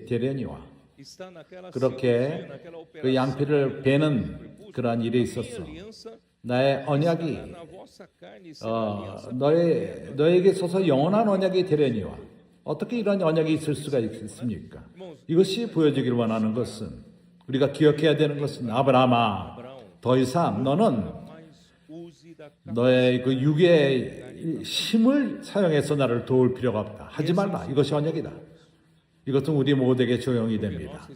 되려니와. Está naquela 그렇게 cirurgia, naquela 그 operação. 양피를 베는 그러한 일이 있었어. Minha aliança 나의 estará 언약이 na vossa carne, será aliança 너에게 있어서 영원한 언약이 되려니와. 어떻게 이런 언약이 있을 수가 있습니까? 이것이 보여주기를 원하는 것은, 우리가 기억해야 되는 것은, 아브라함아, 더 이상 너는 mais use da 너의 그 육의 힘을 사용해서 나를 도울 필요가 없다. 하지 말라. 이것이 언약이다. 이것은 우리 모두에게 적용이 됩니다.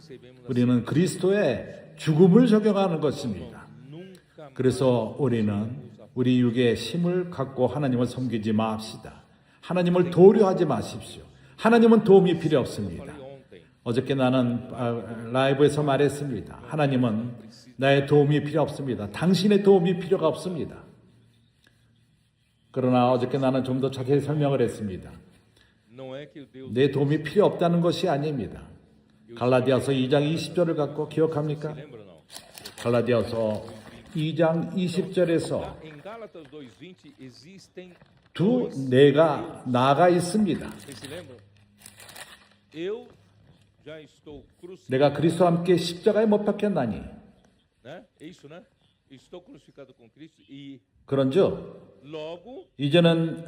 우리는 그리스도의 죽음을 적용하는 것입니다. nunca 그래서 우리는 우리 육의 힘을 갖고 하나님을 섬기지 맙시다. 하나님을 도우려 하지 마십시오. 하나님은 도움이 필요 없습니다. ontem. 어저께 나는 라이브에서 말했습니다. 하나님은 나의 도움이 필요 없습니다. 당신의 도움이 필요가 없습니다. 그러나 어저께 나는 좀 더 자세히 설명을 했습니다. Não é que o Deus 내 도움이 필요 없다는 것이 아닙니다. 갈라디아서 2장 20절을 갖고 기억합니까? lembra ou não? 갈라디아서 2장 20절에서 Em Gálatas 2:20 existem 두 내가 나가 있습니다. Vocês se lembram? Eu já estou crucificado, 내가 그리스도와 함께 십자가에 못 박혔나니 né? É isso, né? Estou crucificado com Cristo e 그런즉 logo 이제는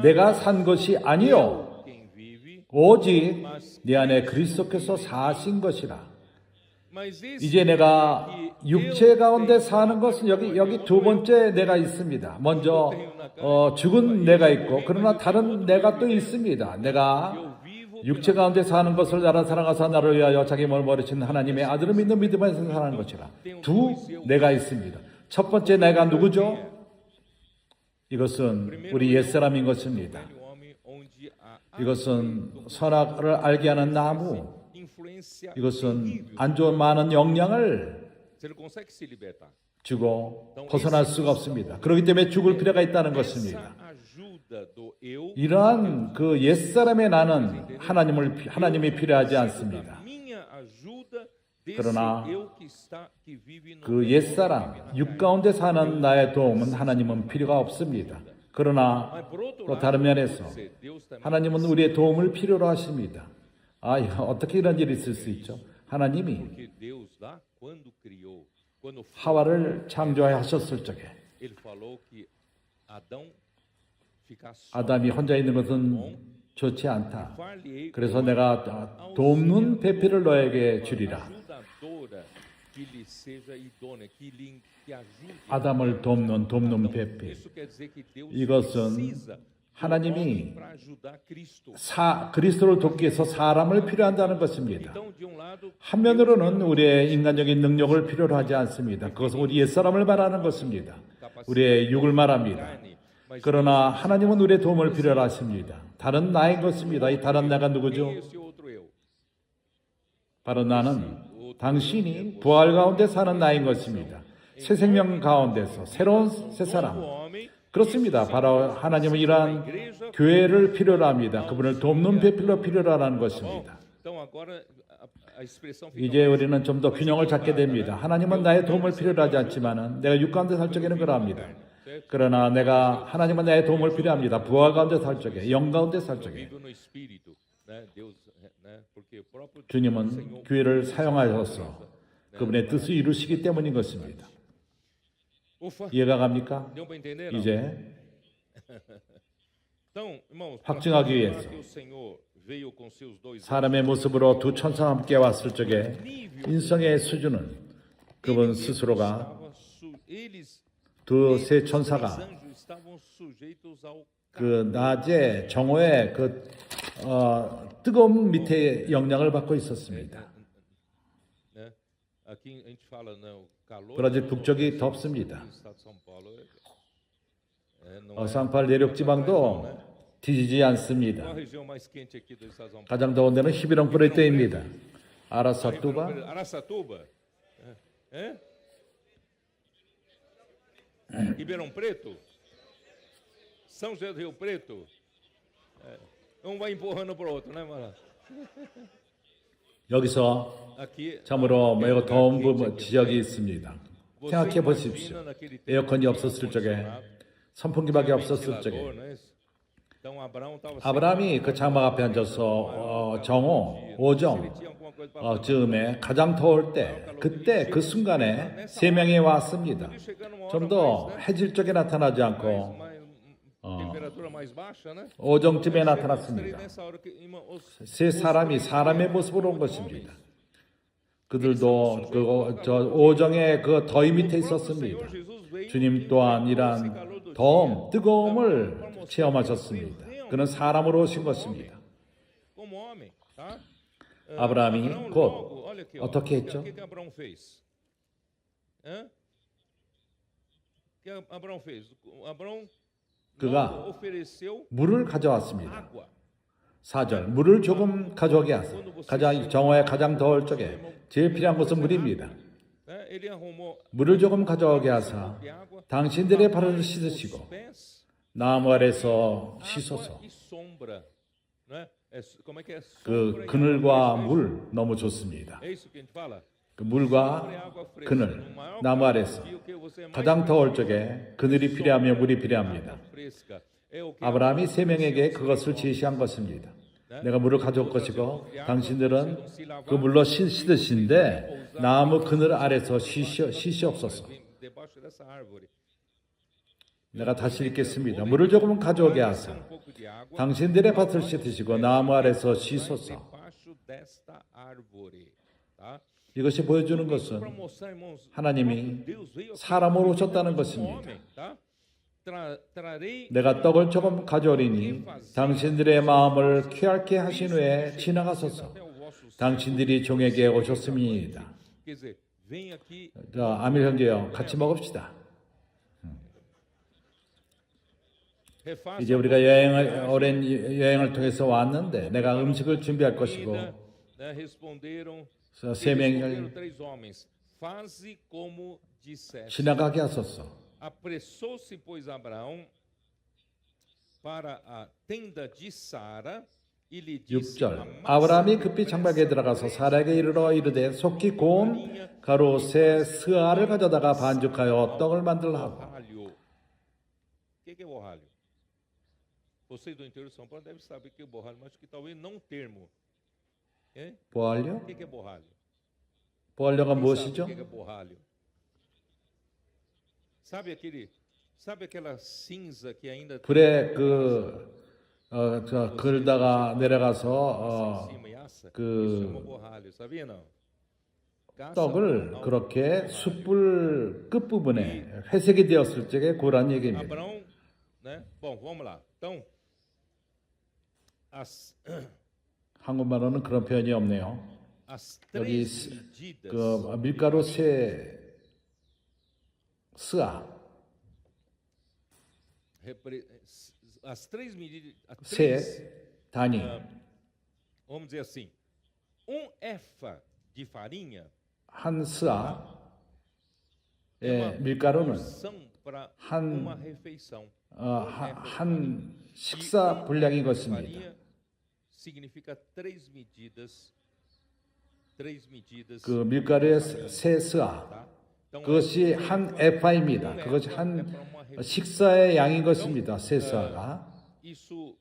내가 산 것이 아니요 quem vive, 오직 내 안에 그리스도께서 사신 것이라. mas esse 이제 내가 que 육체 eu 가운데 tenho 사는 것은 여기 두 번째 내가 있습니다. 먼저 죽은 내가 있고, 그러나 다른 내가 또 있습니다. 내가 eu vivo 육체 가운데 사는 것을 나를 사랑하사 나를 위하여 자기 몸을 버리신 하나님의 아들을 믿는 믿음에서 사는 것이라. 두 내가 있습니다. 첫 번째 내가 누구죠? 이것은 우리 옛사람인 것입니다. velho homem onde a 이것은 선악을 알게 하는 나무, influência 이것은 terrível. 안 좋은 많은 영향을 Você não consegue se libertar. 주고 벗어날 수가 없습니다. 그렇기 때문에 죽을 필요가 있다는 것입니다. Essa ajuda do eu 이러한 그 옛사람의 나는 하나님이 필요하지 않습니다. minha ajuda desse 그러나 eu que vive no 그 옛사람, 육 가운데 사는 나의 도움은 하나님은 필요가 없습니다. 그러나 Mas por outro 또 lado, 다른 면에서 Deus também 하나님은 우리의 도움을 필요로 하십니다. 어떻게 이런 일이 있을 수 있죠? 하나님이 porque Deus lá quando criou, quando 하와를 창조하셨을 적에 ele falou que Adão ficasse 아담이 혼자 있는 것은 좋지 않다. far-lhe-ei 그래서 내가 돕는 배필을 너에게 주리라. ajudadora que lhe seja idônea, que ajude. 아담을 돕는 배필. Isso quer dizer que Deus 이것은 precisa do 하나님이 homem para ajudar Cristo. 그리스도를 돕기 위해서 사람을 필요한다는 것입니다. Então, de um lado, 한면으로는 우리의 인간적인 능력을 필요로 하지 않습니다. 그것은 우리 옛사람을 말하는 것입니다. 우리의 육을 말합니다. carne, mas 그러나 하나님은 우리의 도움을 필요로 하십니다. 다른 나인 것입니다. 이 다른 나가 누구죠? esse outro eu. 바로 나는 당신이 부활 가운데 사는 나인 것입니다. 새 생명 가운데서 새로운 새 사람. Homem, 그렇습니다. 바로 하나님은 이러한 교회를 필요로 합니다. 그분을 돕는 배필로 필요로 하는 것입니다. então agora a expressão fica 이제 우리는 좀 더 균형을 잡게 됩니다. 하나님은 나의 도움을 필요로 하지 않지만은 내가 육 가운데 살 적에는 그러합니다. 그러나 하나님은 나의 도움을 필요합니다. 부활 가운데 살 적에, 영 가운데 살 적에. vivo no espírito, né? Deus, né? Porque o próprio 주님은 교회를 사용하셔서 그분의 뜻을 이루시기 때문인 것입니다. Ufa, 이해가 갑니까? deu para entender? Não? 이제 Então, irmãos, 확증하기 para 위해서 que o Senhor veio com seus dois 사람의 모습으로 두 천사와 함께 왔을 적에 인성의 수준은 그분 스스로가 eles 두 세 os 천사가 anjos estavam sujeitos ao 그 낮에 정오의 뜨거운 밑에 영향을 받고 있었습니다. né? Aqui a gente fala, né, o calor. 브라질 북쪽이 덥습니다. No estado de São Paulo 상팔 내륙 지방도 뒤지지 않습니다. Qual a região mais quente aqui do estado de São Paulo? 가장 더운 데는 히비론 프레트입니다. 아라사투바, Araçatuba? É? Ribeirão Preto? São José do Rio Preto? Um vai empurrando para o outro, né, mano? 여기서 Aqui, 참으로 매우 lugar 더운 quente 부분 aqui, 지역이 né? 있습니다. Você 생각해 보십시오. imagina naquele tempo 에어컨이 que 없었을 적에, ar-condicionado, 선풍기밖에 tinha 없었을 적에 ventilador, não é isso? Então Abraão estava 아브라함이 그 장막 앞에 앉아서 정오, 오정, 즈음에 가장 더울 때, 그때 그 순간에 세 명이 왔습니다. 좀 더 해질 적에 나타나지 않고 temperatura mais baixa, né? 오정쯤에 Três 나타났습니다. nessa hora que irmão, 세 사람이 사람의 모습으로 온 것입니다. 그들도 저 오정의 그 더위 밑에 있었습니다. 주님 또한 이러한 더움, 뜨거움을 체험하셨습니다. 그는 사람으로 오신 것입니다. como homem, tá? 아브라함이 Abraão 곧 logo, olha aqui, ó, 어떻게 o 했죠? que Abraão fez? Hã? O que Abraão fez? Abraão 그가 logo ofereceu 물을 가져왔습니다. água. 4절 물을 조금 가져오게 하세요. 가장 정오에 가장 더울 적에 제일 필요한 것은 물입니다. Né? Ele arrumou 물을 조금 가져오게 하사 água, 당신들의 발을 씻으시고 pés, 나무 아래서 씻어서 água e sombra, né? Como é que é? 그 Sombra e 그늘과 água. 물 너무 좋습니다. É isso que a gente fala? 그 물과 그늘, 나무 아래서 가장 더울 적에 그늘이 필요하며 물이 필요합니다. 아브라함이 세 명에게 그것을 제시한 것입니다. 내가 물을 가져올 것이고 당신들은 그 물로 씻으신데 나무 그늘 아래서 쉬시옵소서. 내가 다시 읽겠습니다. 물을 조금 가져오게 하사 당신들의 밭을 씻으시고 나무 아래서 쉬소서. 이것이 보여주는 것은 하나님이 사람으로 오셨다는 것입니다. 내가 떡을 조금 가져오리니 당신들의 마음을 쾌활케 하신 후에 지나가소서. 당신들이 종에게 오셨음이니이다. 자, 아밀 형제요, 같이 먹읍시다. 이제 우리가 오랜 여행을 통해서 왔는데 내가 음식을 준비할 것이고 세 명을 지나가게 하소서. Apressou-se, pois, Abraão para a tenda de Sara e lhe disse: 6절 아브라함이 급히 장막에 들어가서 사라에게 이르러 이르되 속히 고운 가루 새 스아를 가져다가 반죽하여 떡을 만들라 하고. borralho. O que é borralho? Vocês do interior de São Paulo devem saber o que é borralho, mas que talvez não um termo. É? 보알요? O que é borralho? 보알요가 Quem 무엇이죠? sabe o que é borralho? Sabe aquela cinza que ainda 불에 걸다가 내려가서 em cima e assa? 그 Isso chama borralho, sabia não? Caça 떡을 ao- 그렇게 숯불 끝부분에 회색이 되었을 적에 고란 얘기입니다. Abraão, né? Bom, vamos lá. Então, as 한국말로는 그런 표현이 없네요. 여기 três medidas, 그 밀가루 새 스아 as três medidas, 새 단위 vamos dizer assim, efa de farinha 한 스아의 uma 밀가루는 porção para 한- uma refeição. 한 식사 분량인 것입니다. Farinha significa três medidas 그 밀가루의 새 스아 tá? Então, 그것이 한 에파입니다. 그것이 한 식사의 양인 것입니다. 새 스아가. isso,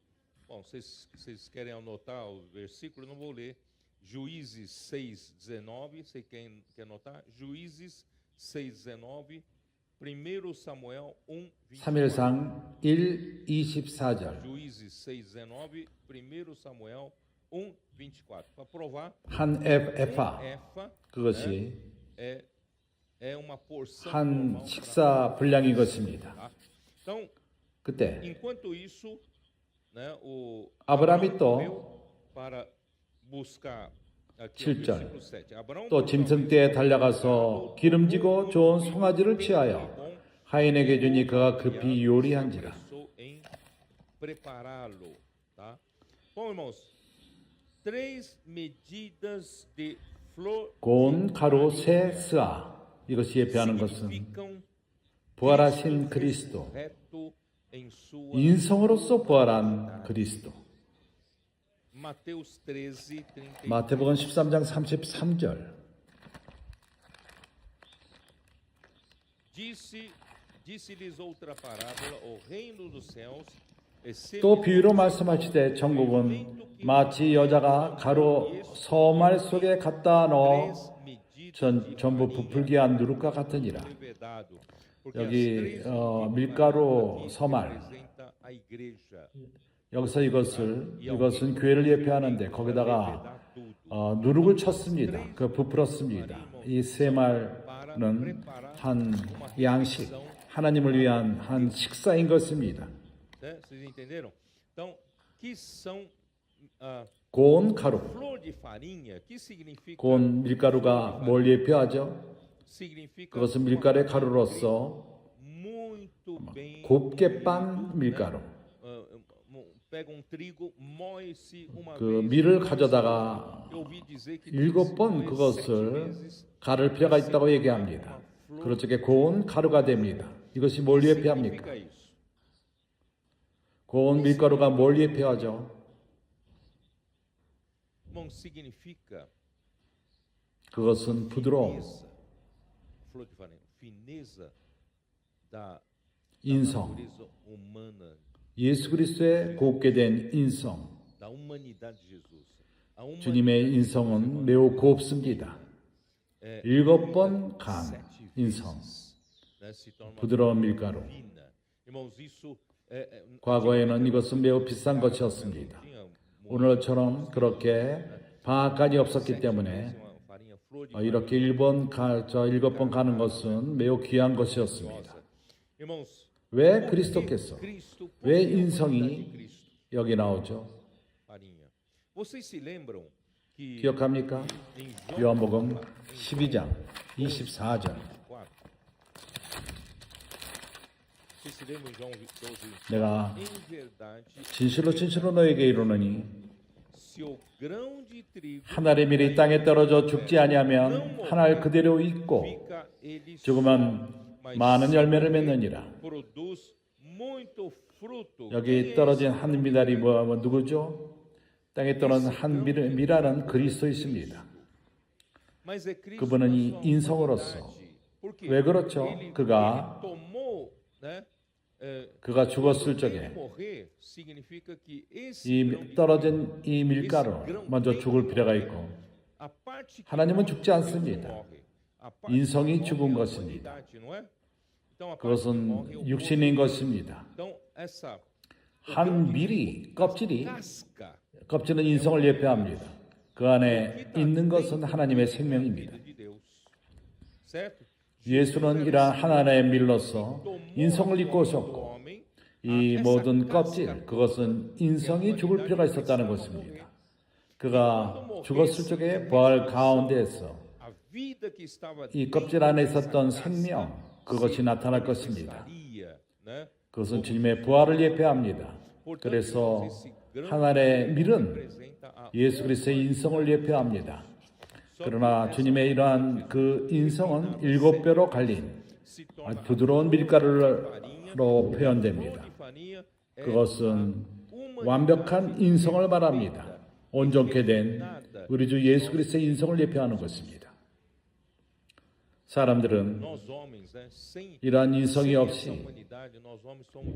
bom, vocês querem anotar o versículo? Eu não vou ler. Juízes 6:19, você quer anotar? Juízes 6:19, 1 Samuel 1:24. 3일상 1:24절. Juízes 6:19, 1 Samuel 1:24. Para provar, 한 에파 efa 그것이 é uma porção 한 normal 식사 분량인 것입니다. tá? Então, 그때 enquanto isso, né, o 아브라함이 또 correu para buscar aqui 7절. o versículo 7. Abraão 또 짐승 떼에 달려가서 기름지고 좋은 송아지를 취하여 하인에게 주니 그가 급히 요리한지라. Pensou em prepará-lo, tá? Bom, irmãos, 3 medidas de flor 고운 가루 세 스아. 이것이 예표하는 것은 significam 부활하신 그리스도, reto em sua 인성으로서 부활한 그리스도. Mateus 13:33. 마태복음 13장 33절. Disse-lhes outra parábola, o reino dos céus é 또 비유로 말씀하시되 정국은 마치 여자가 가루 서말 속에 갖다 넣어 전부 부풀게 한 누룩과 같으니라. 여기 밀가루 서말, 여기서 이것은 교회를 예표하는데 거기다가 누룩을 쳤습니다. 그 부풀었습니다. 이 세 말은 한 양식, 하나님을 위한 한 식사인 것입니다. Vocês entenderam? Então, que são 고운 가루, flor de farinha? Que significa? 고운 밀가루가 뭘 예표하죠? Significa 그것은 밀가루의 가루로서 muito bem. 곱게 빤 밀가루. Pega trigo, moe-se uma 그 vez. 밀을 가져다가 Eu ouvi dizer que 7번 그것을 갈을 필요가 있다고 얘기합니다. 그럴 적에 고운 가루가 됩니다. 이것이 뭘 예표합니까? significa isso. 고운 밀가루가 뭘 예표하죠? Irmão, significa 그것은 부드러움, fineza. Flor de farinha, fineza da 인성, natureza humana, 예수 그리스도의 곱게 된 인성. da humanidade de Jesus. A 주님의 인성은 매우 곱습니다. 7번 간 인성, né, se torna uma 부드러운 밀가루. fina. Irmãos, isso 과거에는 이것은 매우 비싼 것이었습니다. 오늘처럼 그렇게 방앗간이 없었기 때문에 이렇게 7번 가는 것은 매우 귀한 것이었습니다. 왜 그리스도께서, 왜 인성이 여기 나오죠? 기억합니까? 요한복음 12장 24절. 내가 진실로 너에게 이르노니 한 알의 밀이 땅에 떨어져 죽지 아니하면 한 알 그대로 있고 죽으면 많은 열매를 맺느니라. 여기 떨어진 한 미달이 누구죠? 땅에 떨어진 한 미랄은 그리스도이십니다. 그분은 이 인성으로서 왜 그렇죠? 그가 죽었을 적에 이 떨어진 이 밀가루 먼저 죽을 필요가 있고 하나님은 죽지 않습니다. 인성이 죽은 것입니다. 그것은 육신인 것입니다. 한 밀이 껍질은 인성을 예표합니다. 그 안에 있는 것은 하나님의 생명입니다. 예수는 이러한 하나님의 밀로서 인성을 입고 오셨고 이 모든 껍질, 그것은 인성이 죽을 필요가 있었다는 것입니다. 그가 죽었을 적에 부활 가운데에서 이 껍질 안에 있었던 생명, 그것이 나타날 것입니다. 그것은 주님의 부활을 예표합니다. 그래서 하나님의 밀은 예수 그리스도의 인성을 예표합니다. 그러나 주님의 이러한 그 인성은 7배로 갈린 부드러운 밀가루로 표현됩니다. 그것은 완벽한 인성을 말합니다. 온전케 된 우리 주 예수 그리스도의 인성을 예표하는 것입니다. 사람들은 이러한 인성이 없이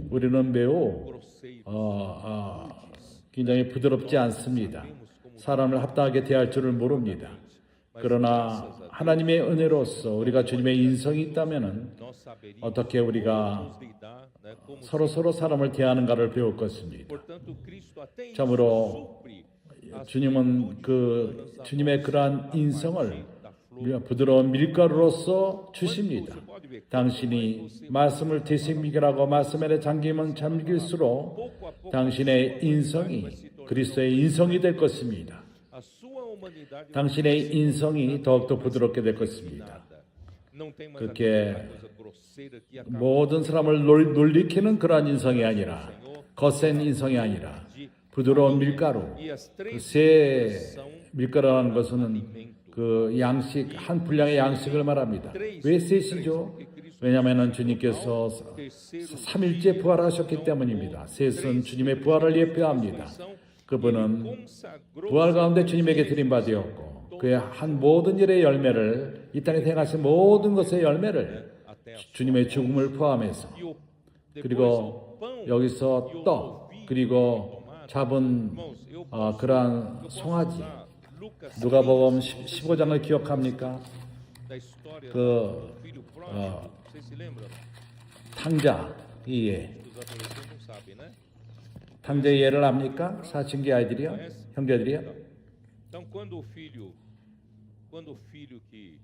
우리는 매우 굉장히 부드럽지 않습니다. 사람을 합당하게 대할 줄을 모릅니다. 그러나 하나님의 은혜로서 우리가 주님의 인성이 있다면 어떻게 우리가 서로 사람을 대하는가를 배울 것입니다. 참으로 주님은 주님의 그러한 인성을 부드러운 밀가루로서 주십니다. 당신이 말씀을 되새기라고 말씀에 잠기면 잠길수록 당신의 인성이 그리스도의 인성이 될 것입니다. 당신의 인성이 더욱더 부드럽게 될 것입니다. não tem mais 그렇게 aquela coisa grosseira que acaba 모든 사람을 놀리키는 그러한 인성이 아니라 거센 인성이 아니라 부드러운 밀가루. e as três 새 são 밀가루라는 것은 alimento. 그 양식 한 분량의 양식을 말합니다. 왜 셋이죠? 왜냐하면 주님께서 삼일째 부활하셨기 때문입니다. 셋은 주님의 부활을 예표합니다. 그분은 부활 가운데 주님에게 드린 바 되었고 그의 한 모든 일의 열매를 이 땅에 행하신 모든 것의 열매를 주님의 죽음을 포함해서 그리고 여기서 떡 그리고 잡은 그러한 송아지 누가복음 15장을 기억합니까? 그 탕자 이해 탕자 이해를 합니까? 사춘기 아이들이요? 형제들이요? Então quando o filho que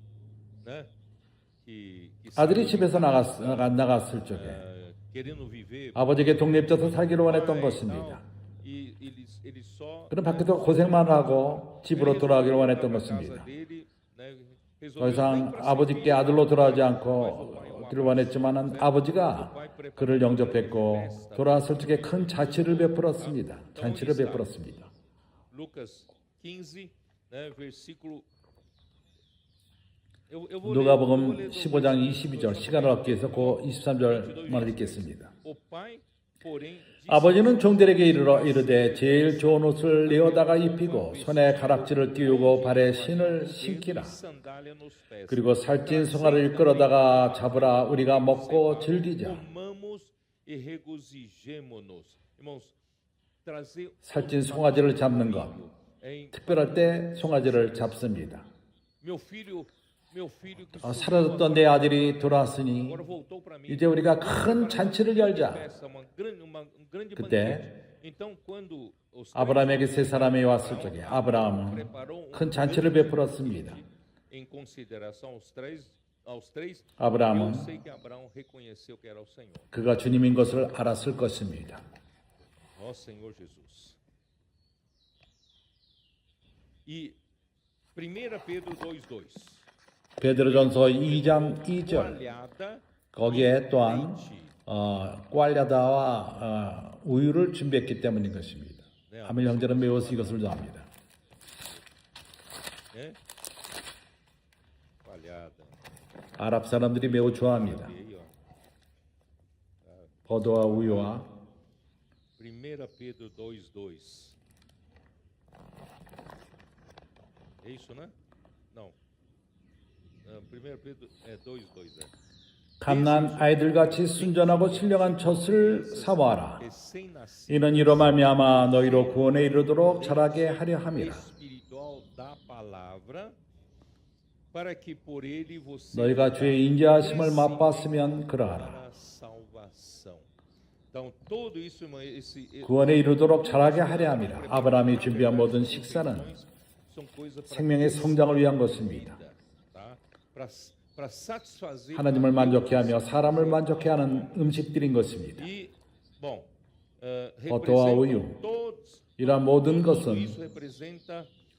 아들이 집에서 나갔을 적에 querendo viver 아버지에게 독립돼서 살기를 원했던 것입니다. 그럼 밖에서 고생만 하고 집으로 돌아가기를 원했던 것입니다. 더 이상 아버지께 아들로 돌아가지 않고 기를 원했지만 아버지가 그를 영접했고 돌아왔을 적에 큰 잔치를 베풀었습니다. 잔치를 베풀었습니다. Lucas 15, versículo 누가복음 15장 22절 시간을 얻기 위해서 그 23절만을 읽겠습니다. 아버지는 종들에게 이르되 제일 좋은 옷을 내어다가 입히고 손에 가락지를 띄우고 발에 신을 신기라. 그리고 살찐 송아를 끌어다가 잡으라. 우리가 먹고 즐기자. 살찐 송아지를 잡는 것. 특별할 때 송아지를 잡습니다. 사라졌던 내 아들이 돌아왔으니 이제 우리가 큰 잔치를 열자. 그때 아브라함에게 세 사람이 왔을 적에 아브라함은 큰 잔치를 베풀었습니다. 아브라함은 그가 주님인 것을 알았을 것입니다. 베드로전서 2장 2절 거기에 또한 꽈랴다와 우유를 준비했기 때문인 것입니다. 아밀 형제는 매우 이것을 좋아합니다. 아랍 사람들이 매우 좋아합니다. 포도와 우유와 1 Pedro 2:2. É isso, né? Não. 1 Pedro 2:2. 갓난 아이들같이 순전하고 신령한 젖을 사모하라. 이는 이로 말미암아 너희로 구원에 이르도록 자라게 하려 함이라. 너희가 주의 인자하심을 맛봤으면 그러하라. 구원에 이르도록 자라게 하려 함이라. 아브라함이 준비한 모든 식사는 생명의 성장을 위한 것입니다. 하나님을 만족해 하며 사람을 만족해 하는 음식들인 것입니다. 포도와 우유 이러한 모든 것은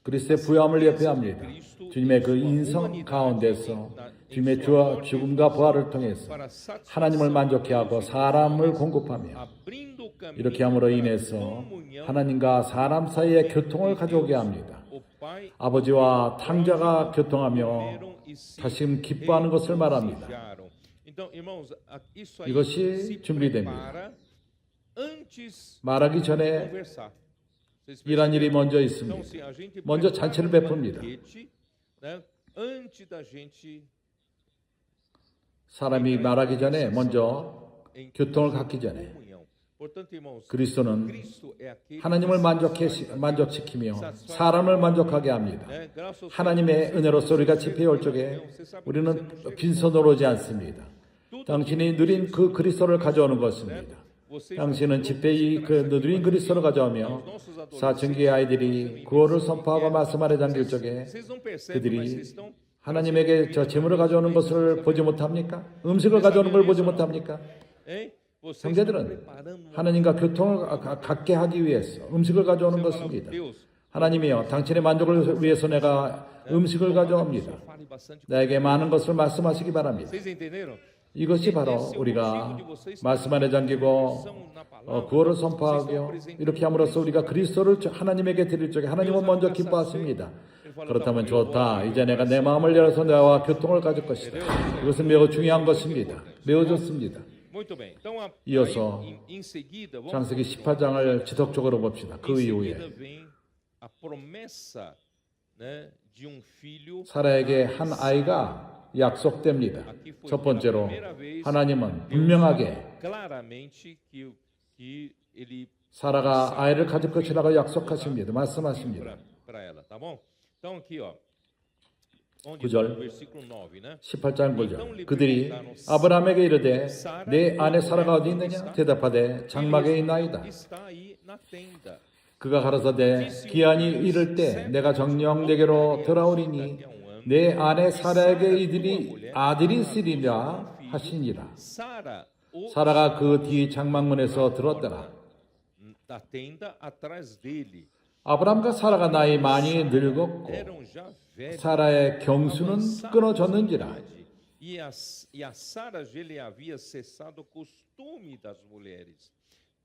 그리스도의 부활을 예표합니다. 주님의 그 인성 가운데서 주님의 죽음과 부활을 통해서 하나님을 만족해 하고 사람을 공급하며 이렇게 함으로 인해서 하나님과 사람 사이의 교통을 가져오게 합니다. 아버지와 탕자가 교통하며 다시금 기뻐하는 것을 말합니다. 이것이 준비됩니다. 말하기 전에 이런 일이 먼저 있습니다. 먼저 잔치를 베풉니다. 사람이 말하기 전에 먼저 교통을 갖기 전에 그리스도는 하나님을 만족시키며 사람을 만족하게 합니다. 하나님의 은혜로서 우리가 집회에 올 적에 우리는 빈손으로 오지 않습니다. 당신이 누린 그 그리스도를 가져오는 것입니다. 당신은 집회의 그 누린 그리스도를 가져오며 사춘기 아이들이 구원을 선포하고 말씀 아래 잠길 적에 그들이 하나님에게 저 재물을 가져오는 것을 보지 못합니까? 음식을 가져오는 걸 보지 못합니까? 형제들은 하나님과 교통을 갖게 하기 위해서 음식을 가져오는 것입니다. 하나님이여 당신의 만족을 위해서 내가 음식을 가져옵니다. Fale bastante. 나에게 많은 것을 말씀하시기 바랍니다. Vocês entenderam? 이것이 바로 우리가 말씀 안에 잠기고 구원을 선포하고 이렇게 함으로써 우리가 그리스도를 하나님에게 드릴 적에 하나님은 먼저 기뻐하십니다. 그렇다면 좋다. 이제 내가 내 마음을 열어서 너와 교통을 가질 것이다. 이것은 매우 중요한 것입니다. 매우 좋습니다. Muito bem. Então, 이어서 aí, em seguida, vamos 창세기 18장을 지속적으로 봅시다. 그 em 이후에 seguida vem a promessa, né, de um filho. 사라에게 한 아이가 약속됩니다. 첫 번째로 하나님은 분명하게 Claramente que ele 사라가 아이를 가질 것이라고 약속하십니다. 말씀하십니다. para ela, tá bom? Então aqui, ó. Onde 구절. está? Versículo 9, né? 18장 9절. 그들이 아브라함에게 이르되 내 아내 사라가 어디 있느냐? 대답하되 장막에 있나이다. Está aí na tenda. 그가 가라사대 기한이 이를 때 내가 정녕 내게로 돌아오리니 내 아내 사라에게 이들이 아들이 있으리라 하시니라. Sara, o 사라가 그 뒤 장막문에서 들었더라. da tenda atrás dele. 아브라함과 사라가 나이 많이 늙었고 Eram já velhos. 사라의 경수는 끊어졌는지라. E a Sara já lhe havia cessado o costume das mulheres.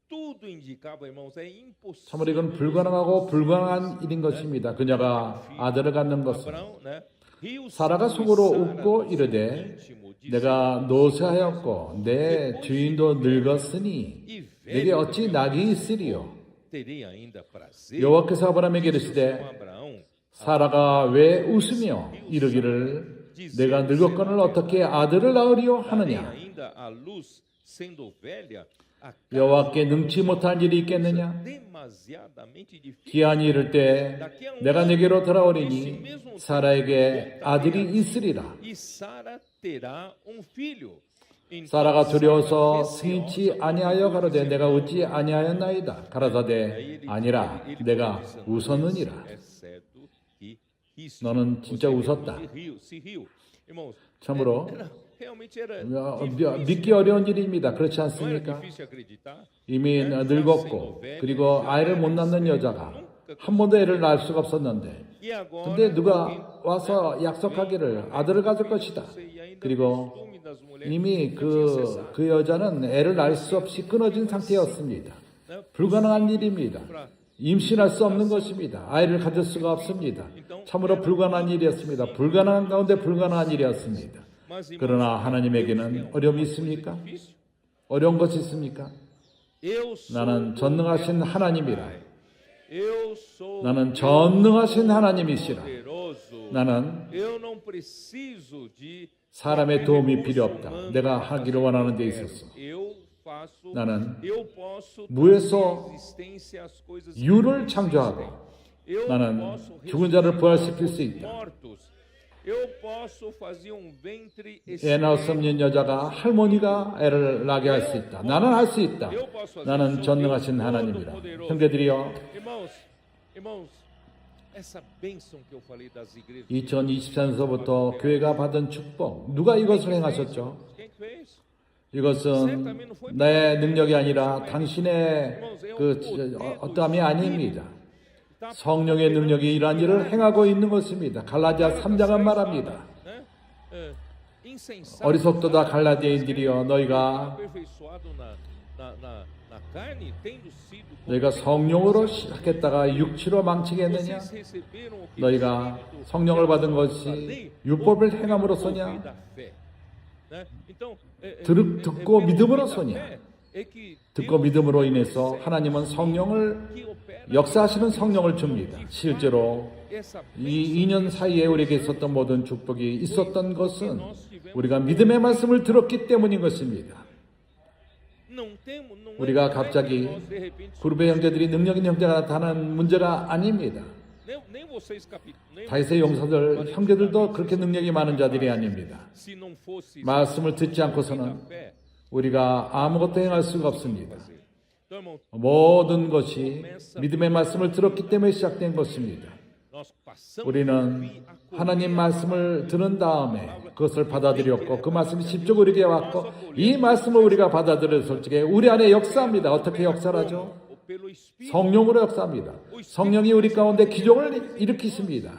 Tudo indicava, irmãos, é impossível. 참으로 이건 불가능하고 불가능한 일인 것입니다. 그녀가 아들을 갖는 것은. Abraão, né? 사라가 속으로 웃고 이르되 내가 노쇠하였고 내 주인도 늙었으니 내게 어찌 낙이 있으리요. teria ainda prazer. 여호와께서 아브라함에게 이르시되 Abraão 사라가 왜 웃으며 이르기를 내가 늙었거늘 어떻게 아들을 낳으리요 tem 하느냐. ainda a luz sendo velha, a 여호와께 능치 못한 일이 있겠느냐. demasiadamente difícil. 기한이 이를 때 내가 내게로 돌아오리니 사라에게 아들이 있으리라. E Sara terá um filho. Então, 사라가 두려워서 승인치 아니하여 가로되 내가 웃지 아니하였나이다. 가라사대 아니라 내가 웃었느니라. exceto que riu. 너는 진짜 웃었다. Se riu. Irmãos, 참으로 realmente era 믿기 어려운 일입니다. 그렇지 não era 않습니까? difícil acreditar. 이미 늙었고 그리고 아이를 못 낳는 여자가 한 번도 애를 낳을 수가 없었는데 E agora, 근데 누가 와서 약속하기를 아들을 가질 것이다. 그리고 costume das mulheres 이미 그 여자는 애를 낳을 수 없이 끊어진 상태였습니다. 불가능한 일입니다. 임신할 수 없는 것입니다. 아이를 가질 수가 없습니다. 참으로 불가능한 일이었습니다. 불가능한 가운데 불가능한 일이었습니다. mas irmãos, 그러나 하나님에게는 어려움이 있습니까? difícil. 어려운 것이 있습니까? Eu sou 나는 전능하신 하나님이라. Eu sou 나는 전능하신 하나님이시라. poderoso. 나는 Eu não preciso de 사람의 도움이 필요 없다. 내가 하기를 원하는 데 있어서. eu faço. 나는 Eu posso 무에서 dar existência às coisas 유를 창조하고 Eu 나는 posso 죽은 자를 부활시킬 수 있다. mortos. Eu posso fazer um ventre 애 낳을 수 없는 여자가 할머니가 애를 낳게 할 수 있다. 나는 할 수 있다. 나는 전능하신 하나님이라. 형제들이여, Irmãos, essa bênção que eu falei das igrejas. 2024년서부터 교회가 받은 축복, 누가 이것을 행하셨죠? Quem que fez? 이것은 내 능력이 아니라 당신의 어떠함이 아닙니다. 성령의 능력이 이러한 일을 행하고 있는 것입니다. 갈라디아 3장은 말합니다. 어리석도다 갈라디아인들이여, 너희가 성령으로 시작했다가 육체로 망치겠느냐? 너희가 성령을 받은 것이 율법을 행함으로서냐? 듣고 믿음으로서냐? 듣고 믿음으로 인해서 하나님은 성령을 역사하시는 성령을 줍니다. 실제로 이 2년 사이에 우리에게 있었던 모든 축복이 있었던 것은 우리가 믿음의 말씀을 들었기 때문인 것입니다. 우리가 갑자기 그룹의 형제들이 능력 있는 형제가 나타나는 문제가 아닙니다. 다윗의 용사들 형제들도 그렇게 능력이 많은 자들이 아닙니다. 말씀을 듣지 않고서는 우리가 아무것도 행할 수가 없습니다. 모든 것이 믿음의 말씀을 들었기 때문에 시작된 것입니다. 우리는 하나님 말씀을 들은 다음에 그것을 받아들였고 그 말씀이 직접 우리에게 왔고 이 말씀을 우리가 받아들였을 적에 우리 안에 역사합니다. 어떻게 역사를 하죠? 성령으로 역사합니다. 성령이 우리 가운데 기적을 일으키십니다.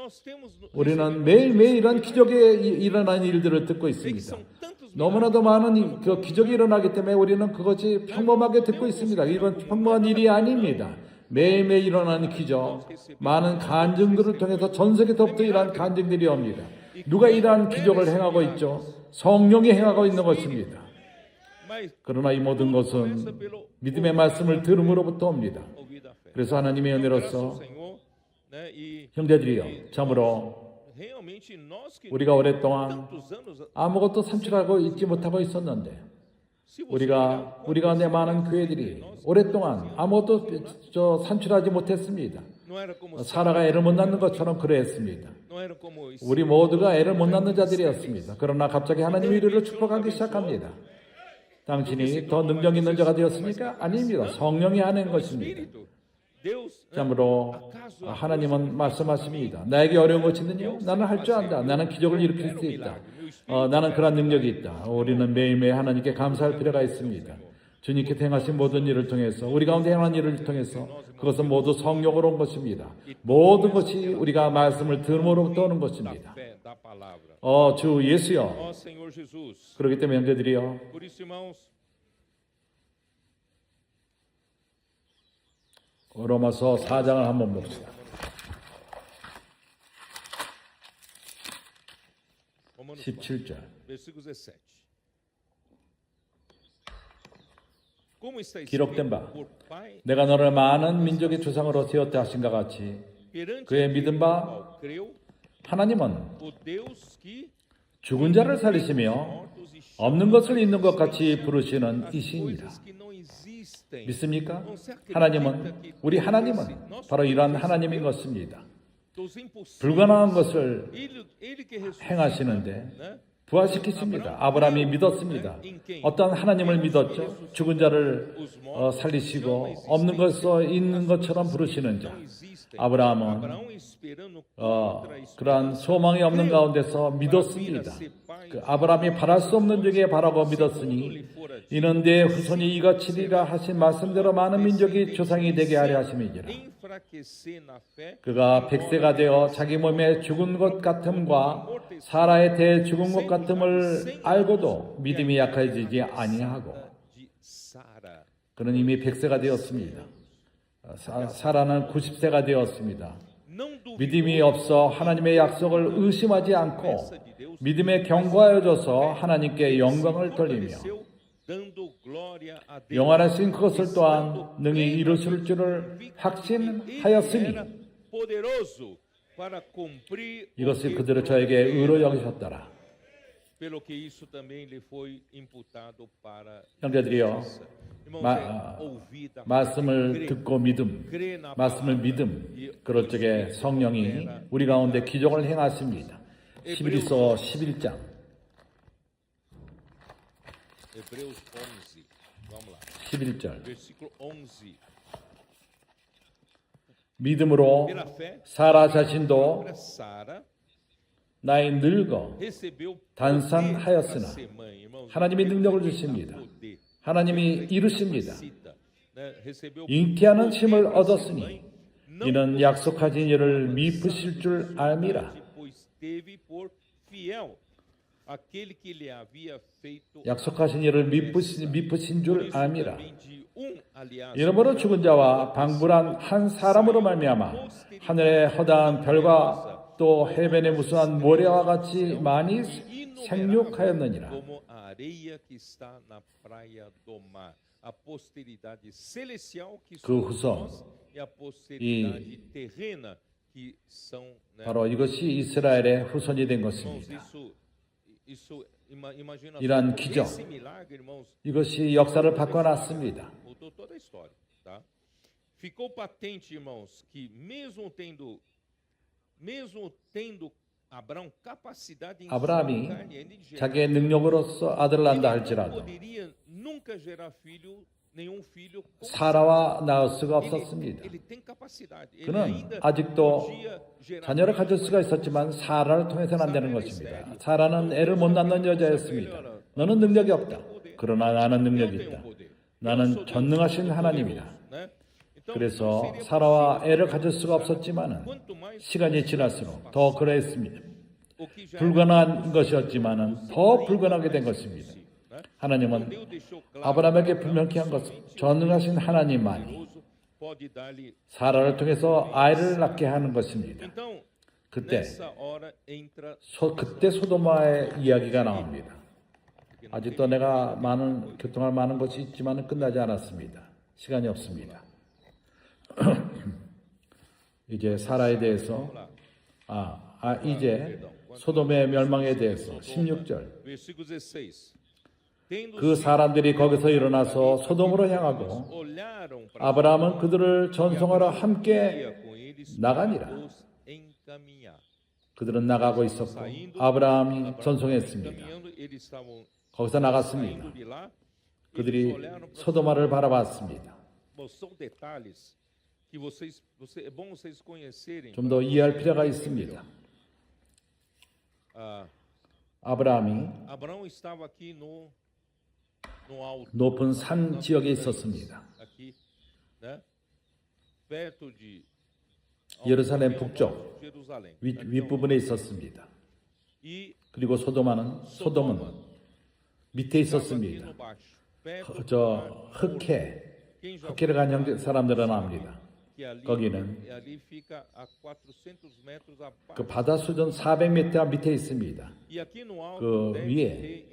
nós temos 우리는 매일매일 이런 기적이 일어나는 일들을 듣고 vê que 있습니다. são tantos 너무나도 많은 그 기적이 일어나기 때문에 우리는 그것이 평범하게 듣고 있습니다. 이건 평범한 일이 아닙니다. 매일매일 일어나는 기적, 많은 간증들을 통해서 전 세계로부터 이러한 간증들이 옵니다. 누가 이러한 기적을 행하고 있죠? 성령이 행하고 있는 것입니다. mas 그러나 이 모든 것은 믿음의 말씀을 들음으로부터 옵니다. ouvir da fé. 그래서 하나님의 Graças ao 은혜로서 Senhor, né? E 형제들이여, 참으로 realmente nós que 우리가 오랫동안 tantos anos, 아무것도 산출하고 있지 못하고 있었는데 se você 우리 가운데 많은 교회들이 오랫동안 아무것도 산출하지 못했습니다. não era como 사라가 애를 못 낳는 것처럼 그러했습니다. não era como isso. 우리 모두가 애를 못 낳는 자들이었습니다. 그러나 갑자기 하나님이 우리를 축복하기 시작합니다. 당신이 더 능력 있는 자가 되었습니까? 아닙니다. 성령이 하는 것입니다. Espírito, Deus, né? 참으로 Acaso 하나님은 말씀하십니다. 나에게 어려운 것이 있느냐? 나는 할 줄 안다. 나는 기적을 일으킬 수 있다. 나는 그런 능력이 있다. 우리는 매일매일 하나님께 감사할 필요가 있습니다. 주님께 행하신 모든 일을 통해서 우리 가운데 행한 일을 통해서 그것은 모두 성령으로 온 것입니다. 모든 것이 우리가 말씀을 들음으로부터 오는 da 것입니다. fé, da palavra. 주 예수여. Ó Senhor Jesus. 그렇기 때문에 형제들이여, Por isso, irmãos, 로마서 4장을 한번 봅시다. Romanos 17절. versículo 17. Como está 기록된 escrito, 바, por Pai, 내가 너를 많은 민족의 조상으로 되었다 하신가 같이 perante 그의 aquele 믿은 no 바 qual creu, 하나님은 o Deus que 죽은 자를 살리시며 mortos e 없는 것을 있는 것 같이 부르시는 이시니라. coisas que não existem. 믿습니까? Você acredita 하나님은, que 우리 Deus, 하나님은 nosso 바로 이러한 Deus, 하나님인 것입니다. dos impossíveis, 불가능한 것을 ele que ressuscita, 행하시는데 né? 부활시키십니다. 아브라함이 믿었습니다. 어떤 하나님을 믿었죠? 죽은 자를 살리시고 없는 것에서 있는 것처럼 부르시는 자. 아브라함은 Abraão esperando contra a 그러한 소망이 없는 가운데서 믿었습니다. 그 아브라함이 바랄 수 없는 중에 바라고 믿었으니 이는 내 후손이 이같이리라 하신 말씀대로 많은 민족이 조상이 되게 하려 하심이니라. enfraquecer na fé, 그가 100세가 되어 자기 몸에 죽은 것 같음과 사라의 대 죽은 것 같음을 알고도 믿음이 약해지지 아니하고 de Sara. 그는 이미 100세가 되었습니다. 사라는 90세가 되었습니다. Não duvidou 믿음이 없어 하나님의 약속을 의심하지 않고 믿음에 경고하여져서 하나님께 영광을 돌리며 dando glória a Deus. 영원하신 그것을 또한 능히 이루실 줄을 확신하였으니 Era poderoso para cumprir o 이것이 que 그들을 저에게 의로 여기셨더라. pelo que isso também lhe foi imputado para 형제들이여, justiça. Irmãos, 마- é ouvir da 말씀을 crer, 듣고 믿음, crer na 말씀을 palavra. 믿음, 그럴 적에 성령이 우리 가운데 기적을 행하십니다. 히브리서 11장 Hebreus 11. Vamos lá. 11절 Versículo 11. 믿음으로 Pela fé, 사라 자신도 a Sara 나이 늙어 recebeu 단산하였으나 poder para ser mãe, irmãos. 하나님이 능력을 Recebeu 주십니다. poder. 하나님이 이루십니다. Cita, né? Recebeu 잉태하는 poder 힘을 para ser 얻었으니 mãe, não 이는 por 약속하신 이를 미쁘실 줄 알미라. pois teve por fiel aquele que lhe havia feito 약속하신 이를 미쁘신 줄 알미라. também de aliás, 이러므로 죽은 자와 방불한 한 사람으로 말미암아 하늘의 허다한 별과 또 해변의 무수한 모래와 같이 많이 생육하였느니라. como a areia que está na praia do mar. A posteridade celestial que 그 somos 후손, nós e a posteridade terrena que são, né, 바로 이것이 이스라엘의 후손이 된 irmãos, 것입니다. imagina 이러한 só, 기적, esse milagre, irmãos, 이것이 역사를 바꿔놨습니다. mudou toda a história, tá? Ficou patente, irmãos, que mesmo tendo Abraão capacidade em 아브라함이 sua carne, ainda de gerar, 자기의 능력으로서 아들을 낳는다 ele não 할지라도 poderia nunca gerar nenhum filho com 사라와 낳을 수가 없었습니다. ele tem capacidade. Ele 그는 ainda 아직도 podia gerar 자녀를 가질 수가 있었지만 사라를 통해서는 안 되는 것입니다. 사라는 애를 못 낳는 여자였습니다. 너는 능력이 없다. 그러나 나는 능력이 있다. 나는 전능하신 하나님이다. né? 그래서 사라와 애를 가질 수가 없었지만은 시간이 지날수록 더 그랬습니다. 불가능한 것이었지만은 더 불가능하게 된 것입니다. 하나님은 아브라함에게 분명히 한 것은 전능하신 하나님만이 사라를 통해서 아이를 낳게 하는 것입니다. 그때 소도마의 이야기가 나옵니다. 아직도 내가 교통할 많은 것이 있지만 끝나지 않았습니다. 시간이 없습니다. 이제 사라에 대해서 이제 소돔의 멸망에 대해서 16절 그 사람들이 거기서 일어나서 소돔으로 향하고 아브라함은 그들을 전송하러 함께 나가니라. 그들은 나가고 있었고 아브라함이 전송했습니다. 거기서 나갔습니다. 그들이 소도마를 바라봤습니다. 좀 더 이해할 필요가 있습니다. 아브라함이 높은 산 지역에 있었습니다. 예루살렘 북쪽 윗부분에 있었습니다. 그리고 소돔은 밑에 있었습니다. 흑해를 간 사람들은 압니다. 거기는 그 바다 수준 400m 밑에 있습니다. 그 위에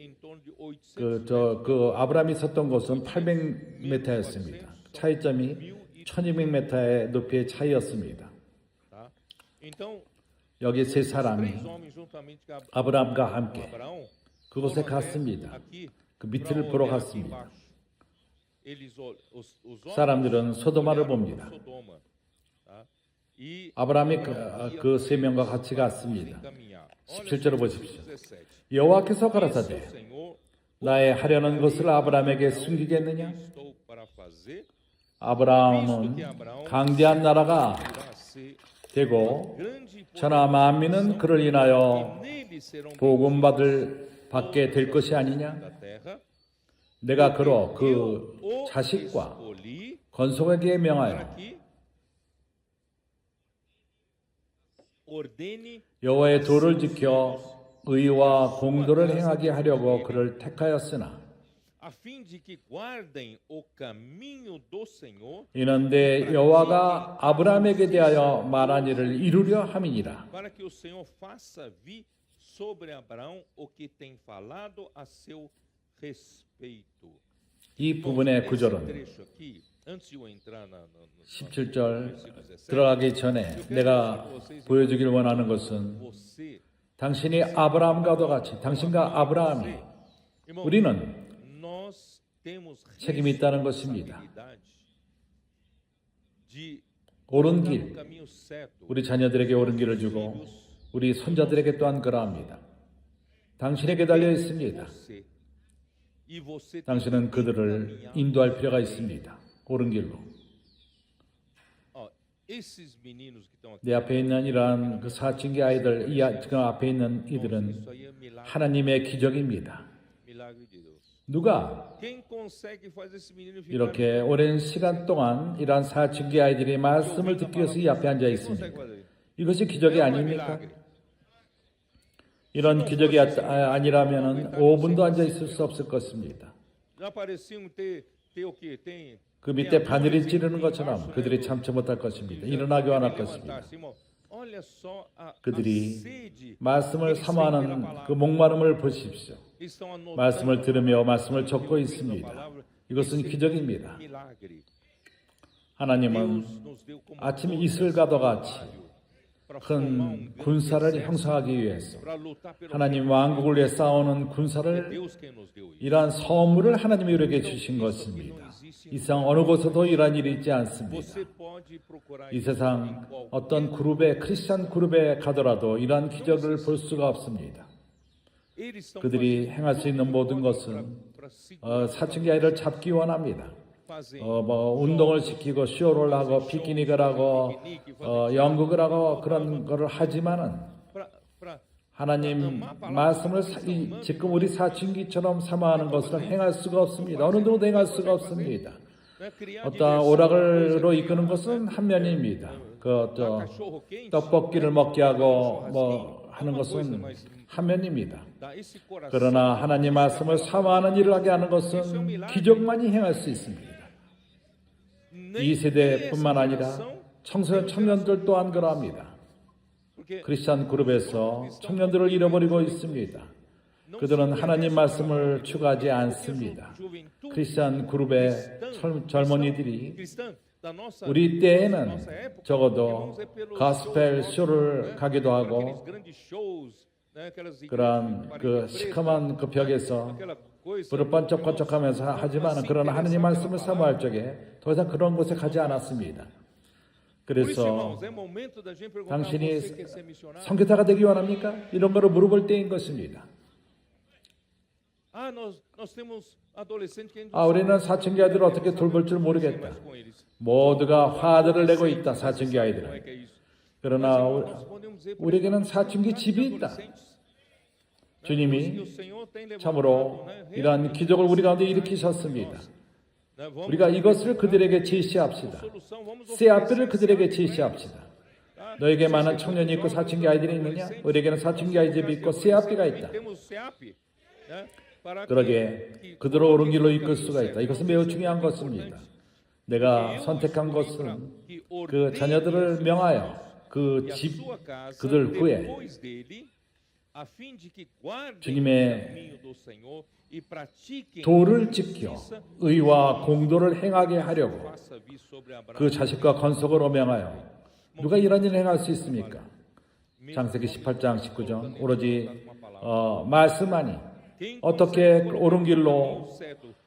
그 아브라함이 있었던 곳은 800m였습니다. 차이점이 1200m의 높이의 차이였습니다. 여기 세 사람이 아브라함과 함께 그곳에 갔습니다. 그 밑을 보러 갔습니다. 사람들은 소도마를 봅니다. 아브라함이 그 세 명과 같이 갔습니다. 17절을 보십시오. 여호와께서 가라사대 나의 하려는 것을 아브라함에게 숨기겠느냐? 아브라함은 강대한 나라가 되고 천하 만민은 그를 인하여 복음받게 될 것이 아니냐? 내가 그로 그 자식과 건속에게 명하여 여호와의 도를 지켜 의와 공도를 행하게 하려고 그를 택하였으나 이는 내 여호와가 아브라함에게 대하여 말한 일을 이루려 함이니라. 이 부분의 구절은 17절 들어가기 전에 내가 보여주길 원하는 것은 당신이 아브라함과도 같이 당신과 아브라함이 우리는 책임이 있다는 것입니다. 옳은 길, 우리 자녀들에게 옳은 길을 주고 우리 손자들에게 또한 그러합니다. 당신에게 달려 있습니다. 당신은 그들을 인도할 필요가 있습니다. 옳은 길로. 내 앞에 있는 이러한 그 사춘기 아이들, 그 앞에 있는 이들은 하나님의 기적입니다. 누가 이렇게 오랜 시간 동안 이러한 사춘기 아이들이 말씀을 듣기 위해서 이 앞에 앉아 있습니까? 이것이 기적이 아닙니까? 이런 기적이 아니라면 5분도 앉아 있을 수 없을 것입니다. 그 밑에 바늘이 찌르는 것처럼 그들이 참지 못할 것입니다. 일어나기 원할 것입니다. 그들이 말씀을 사모하는 그 목마름을 보십시오. 말씀을 들으며 말씀을 적고 있습니다. 이것은 기적입니다. 하나님은 아침 이슬과도 같이 큰 군사를 형성하기 위해서 하나님 왕국을 위해 싸우는 군사를 이러한 선물을 하나님이 우리에게 주신 것입니다. 이 세상 어느 곳에도 이러한 일이 있지 않습니다. 이 세상 어떤 크리스찬 그룹에 가더라도 이러한 기적을 볼 수가 없습니다. 그들이 행할 수 있는 모든 것은 사춘기 아이를 잡기 원합니다. 운동을 시키고 쇼를 하고 피크닉을 하고 연극을 하고 그런 거를 하지만은 하나님 말씀을 지금 우리 사춘기처럼 삼아하는 것을 행할 수가 없습니다. 어느 정도 행할 수가 없습니다. 어떤 오락으로 이끄는 것은 한 면입니다. 떡볶이를 먹게 하고 뭐 하는 것은 한 면입니다. 그러나 하나님 말씀을 사모하는 일을 하게 하는 것은 기적만이 행할 수 있습니다. 이 세대뿐만 아니라 청년들 또한 그러합니다. 크리스찬 그룹에서 청년들을 잃어버리고 있습니다. 그들은 하나님 말씀을 추구하지 않습니다. 크리스찬 그룹의 젊은이들이 우리 때에는 적어도 가스펠 쇼를 가기도 하고 그러한 시커먼 벽에서 불을 번쩍번쩍하면서 하지만 그러나 하나님 말씀을 사모할 적에 더 이상 그런 곳에 가지 않았습니다. 그래서 당신이 선교사가 되기 원합니까? 이런 거를 물어볼 때인 것입니다. 우리는 사춘기 아이들을 어떻게 돌볼 줄 모르겠다. 모두가 화들을 내고 있다. 사춘기 아이들은. 그러나 우리에게는 사춘기 집이 있다. 주님이 참으로 이러한 기적을 우리 가운데 일으키셨습니다. 우리가 이것을 그들에게 제시합시다. 세아피를 그들에게 제시합시다. 너에게 많은 청년이 있고 사춘기 아이들이 있느냐? 우리에게는 사춘기 아이 집이 있고 세아피가 있다. 그러게 그들을 옳은 길로 이끌 수가 있다. 이것은 매우 중요한 것입니다. 내가 선택한 것은 그 자녀들을 명하여 그 집 그들 후에 주님의 도를 지켜 의와 공도를 행하게 하려고 그 자식과 건석으로 명하여 누가 이런 일을 행할 수 있습니까? 창세기 18장 19절 오로지 말씀하니 어떻게 옳은 길로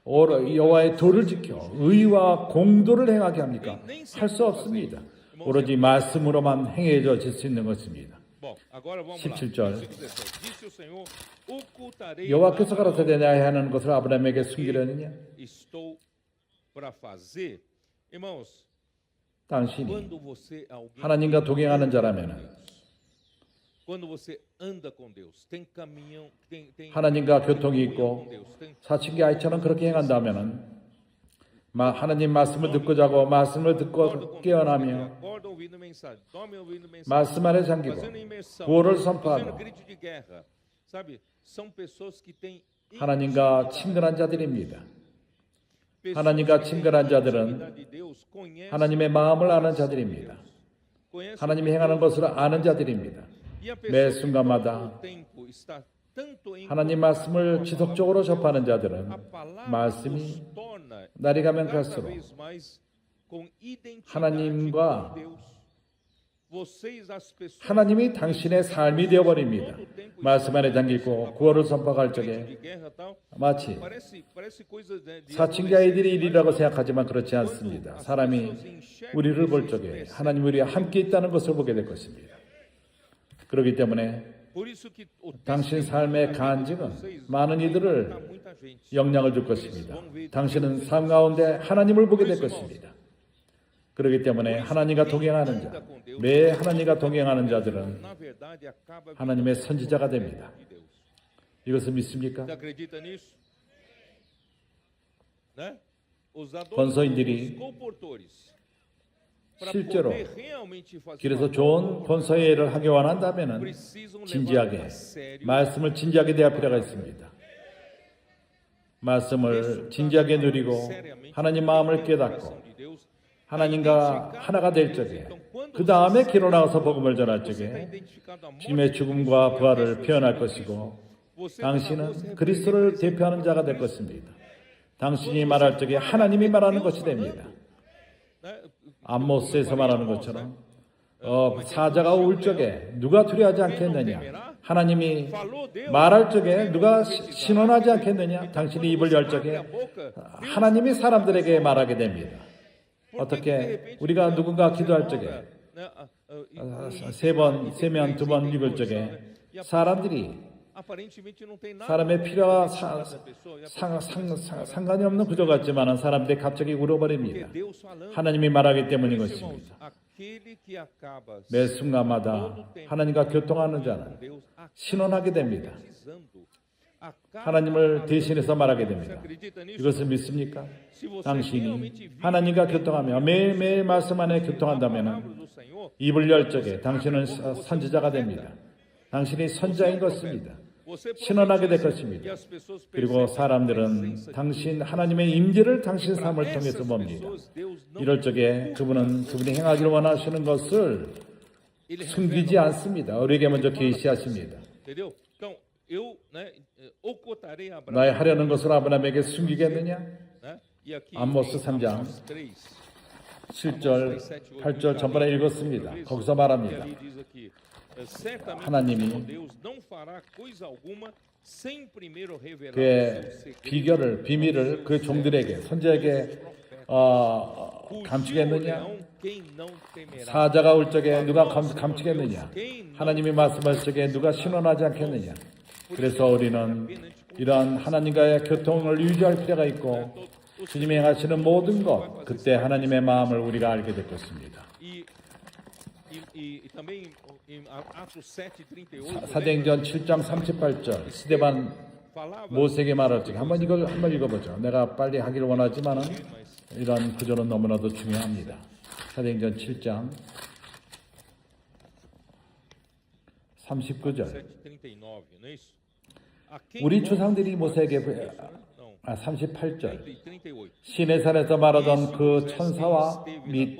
여호와의 도를 지켜 의와 공도를 행하게 합니까? 할 수 없습니다. 오로지 말씀으로만 행해질 수 있는 것입니다. 17절 여호와께서 가라사대 내가 하는 것을 아브라함에게 숨기려느냐? 당신이 하나님과 동행하는 자라면 하나님과 교통이 있고 사춘기 아이처럼 그렇게 행한다면 하나님 말씀을 듣고 자고 말씀을 듣고 깨어나며 말씀 안에 잠기고 구원을 선포하고 하나님과 친근한 자들입니다. 하나님과 친근한 자들은 하나님의 마음을 아는 자들입니다. 하나님이 행하는 것을 아는 자들입니다. 매 순간마다 하나님 말씀을 지속적으로 접하는 자들은 말씀이 날이 가면 갈수록 하나님과 하나님이 당신의 삶이 되어버립니다. 말씀 안에 잠기고 구원을 선포할 적에 마치 사춘기 아이들의 일이라고 생각하지만 그렇지 않습니다. 사람이 우리를 볼 적에 하나님 우리와 함께 있다는 것을 보게 될 것입니다. 그렇기 때문에 당신 삶의 간증은 많은 이들을 영향을 줄 것입니다. 당신은 삶 가운데 하나님을 보게 될 것입니다. 그렇기 때문에 하나님과 동행하는 자, 매 하나님과 동행하는 자들은 하나님의 선지자가 됩니다. 이것을 믿습니까? 권서인들이 실제로 길에서 좋은 권서의 일을 하기 원한다면 진지하게 말씀을 진지하게 대할 필요가 있습니다. 말씀을 진지하게 누리고 하나님 마음을 깨닫고 하나님과 하나가 될 적에 그 다음에 길로 나가서 복음을 전할 적에 주님의 죽음과 부활을 표현할 것이고 당신은 그리스도를 대표하는 자가 될 것입니다. 당신이 말할 적에 하나님이 말하는 것이 됩니다. 암모스에서 말하는 것처럼 사자가 울 적에 누가 두려워하지 않겠느냐? 하나님이 말할 적에 누가 신원하지 않겠느냐? 당신이 입을 열 적에 하나님이 사람들에게 말하게 됩니다. 어떻게 우리가 누군가 기도할 적에 세 명, 두 번 읽을 적에 사람들이 사람의 필요와 상관이 없는 구조 같지만 사람들이 갑자기 울어버립니다. 하나님이 말하기 때문인 것입니다. 매 순간마다 하나님과 교통하는 자는 신원하게 됩니다. 하나님을 대신해서 말하게 됩니다. 이것을 믿습니까? 당신이 하나님과 교통하며 매일매일 말씀 안에 교통한다면 입을 열 적에 당신은 선지자가 됩니다. 당신이 선자인 것입니다. 신원하게 될 것입니다. 그리고 사람들은 당신 하나님의 임재를 당신 삶을 통해서 봅니다. 이럴 적에 그분이 행하기를 원하시는 것을 숨기지 않습니다. 우리에게 먼저 계시하십니다. 나의 하려는 것을 아브라함에게 숨기겠느냐? 아모스 3장 7절 8절 전번에 읽었습니다. 거기서 말합니다. 하나님이 그의 비밀을 그 종들에게 선지자에게 감추겠느냐? 사자가 올 적에 누가 감추겠느냐? 하나님이 말씀할 적에 누가 신원하지 않겠느냐? 그래서 우리는 이러한 하나님과의 교통을 유지할 필요가 있고 주님이 행하시는 모든 것, 그때 하나님의 마음을 우리가 알게 될 것입니다. 사도행전 7장 38절 스데반 모세에게 말할 적에 한번 읽어보죠. 내가 빨리 하기를 원하지만은 이런 구조는 너무나도 중요합니다. 사도행전 7장 39절 우리 조상들이 모세에게 38절 시내산에서 말하던 그 천사와 및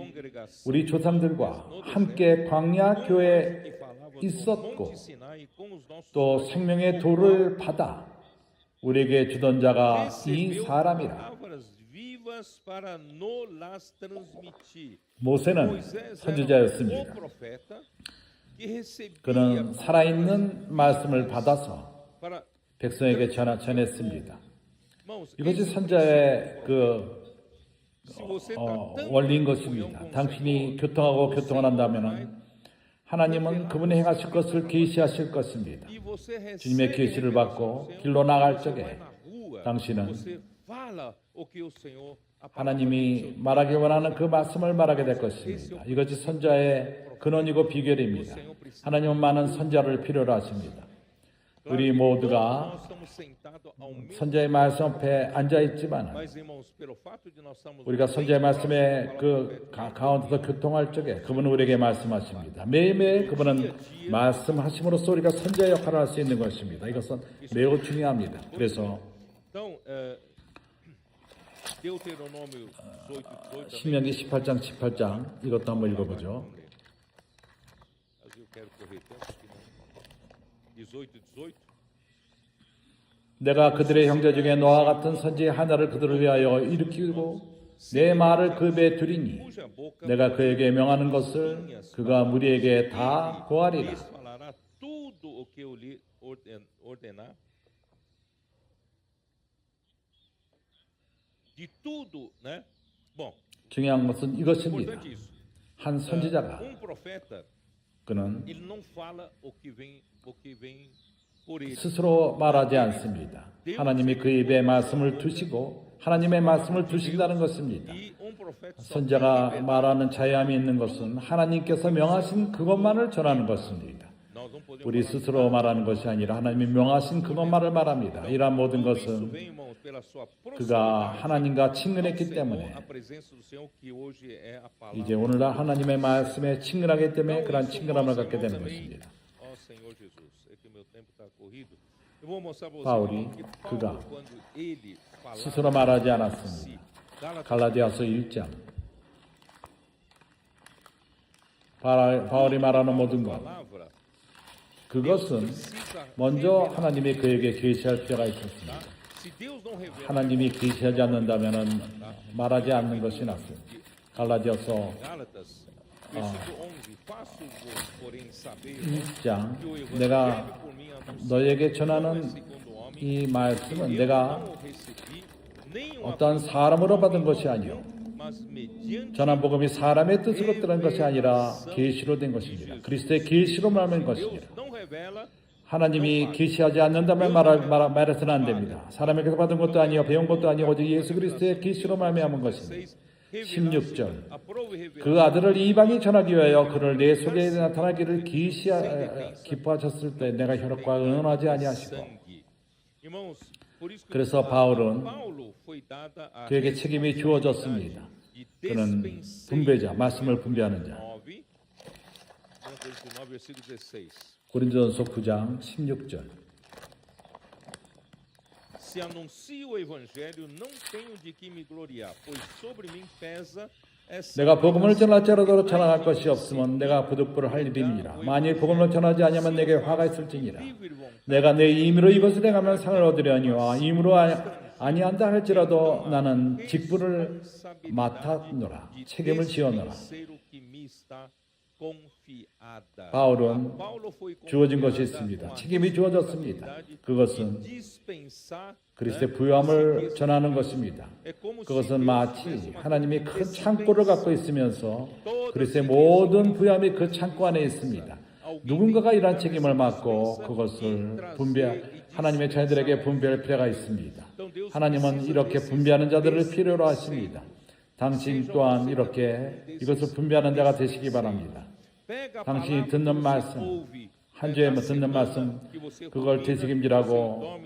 우리 조상들과 함께 광야 교회에 있었고 또 생명의 돌을 받아 우리에게 주던 자가 이 사람이라. 모세는 선지자였습니다. 그는 살아있는 말씀을 받아서 백성에게 전했습니다. 이것이 선자의 원리인 것입니다. 당신이 교통하고 교통을 한다면 하나님은 그분이 행하실 것을 계시하실 것입니다. 주님의 계시를 받고 길로 나갈 적에 당신은 하나님이 말하기 원하는 그 말씀을 말하게 될 것입니다. 이것이 선자의 근원이고 비결입니다. 하나님은 많은 선자를 필요로 하십니다. 우리 모두가 선자의 말씀 앞에 앉아있지만 우리가 선자의 말씀에 그 가운데서 교통할 적에 그분은 우리에게 말씀하십니다. 매일매일 그분은 말씀하심으로써 우리가 선자의 역할을 할 수 있는 것입니다. 이것은 매우 중요합니다. 그래서 신명기 18장 18장 이것도 한번 읽어보죠. 18. 내가 그들의 형제 중에 노아와 같은 선지 하나를 그들을 위하여 일으키고 내 말을 그 배에 두리니 내가 그에게 명하는 것을 그가 무리에게 다 고하리라. 중요한 것은 이것입니다. 한 선지자가 그는 스스로 말하지 않습니다. 하나님이 그 입에 말씀을 두시고 하나님의 말씀을 두신다는 것입니다. 선지자가 말하는 자유함이 있는 것은 하나님께서 명하신 그것만을 전하는 것입니다. 우리 스스로 말하는 것이 아니라 하나님이 명하신 그것만을 말합니다. 이러한 모든 것은 그가 하나님과 친근했기 때문에 이제 오늘날 하나님의 말씀에 친근하기 때문에 그러한 친근함을 갖게 되는 것입니다. 바울이 그가 스스로 말하지 않았습니다. 갈라디아서 1장 바울이 말하는 모든 것 그것은 먼저 하나님이 그에게 계시할 필요가 있었습니다. 하나님이 계시하지 않는다면 말하지 않는 것이 낫습니다. 갈라디아서 1장 내가 너에게 전하는 이 말씀은 내가 어떠한 사람으로 받은 것이 아니요 전한 복음이 사람의 뜻으로 들은 것이 아니라 계시로 된 것입니다. 그리스도의 계시로 말하는 것입니다. 하나님이 계시하지 않는다면 말해서는 안 됩니다. 사람에게서 받은 것도 아니요 배운 것도 아니요 오직 예수 그리스도의 계시로 말미암은 것입니다. 16절 그 아들을 이방이 전하기 위하여 그를 내 속에 나타나기를 기뻐하셨을 때 내가 혈육과 의논하지 아니하시고 Irmãos, por isso que 그래서 바울은 Paulo foi dada a 그에게 책임이 주어졌습니다. de 그는 분배자, 말씀을 분배하는 자. 9, Coríntios 19, versículo 16. 고린도전서 9장 16절. Se anuncio o evangelho, não tenho de que me gloriar, pois sobre mim pesa essa 내가 복음을 전할지라도 자랑할 것이 없으면 내가 부득불을 할 일이니라. 만일 복음을 전하지 아니하면 내게 화가 있을지니라. 내가 내 임의로 이것을 행하면 상을 얻으려니와 임의로 아니한다 할지라도 나는 직분을 맡았노라. 책임을 지었노라. 바울은 주어진 것이 있습니다. 책임이 주어졌습니다. 그것은 그리스도의 부요함을 전하는 것입니다. 그것은 마치 하나님이 큰 창고를 갖고 있으면서 그리스도의 모든 부요함이 그 창고 안에 있습니다. 누군가가 이러한 책임을 맡고 그것을 하나님의 자녀들에게 분배할 필요가 있습니다. 하나님은 이렇게 분배하는 자들을 필요로 하십니다. 당신 또한 이렇게 이것을 분배하는 자가 되시기 바랍니다. 당신이 듣는 말씀, 한 주에 듣는 말씀, 그걸 되새김질하고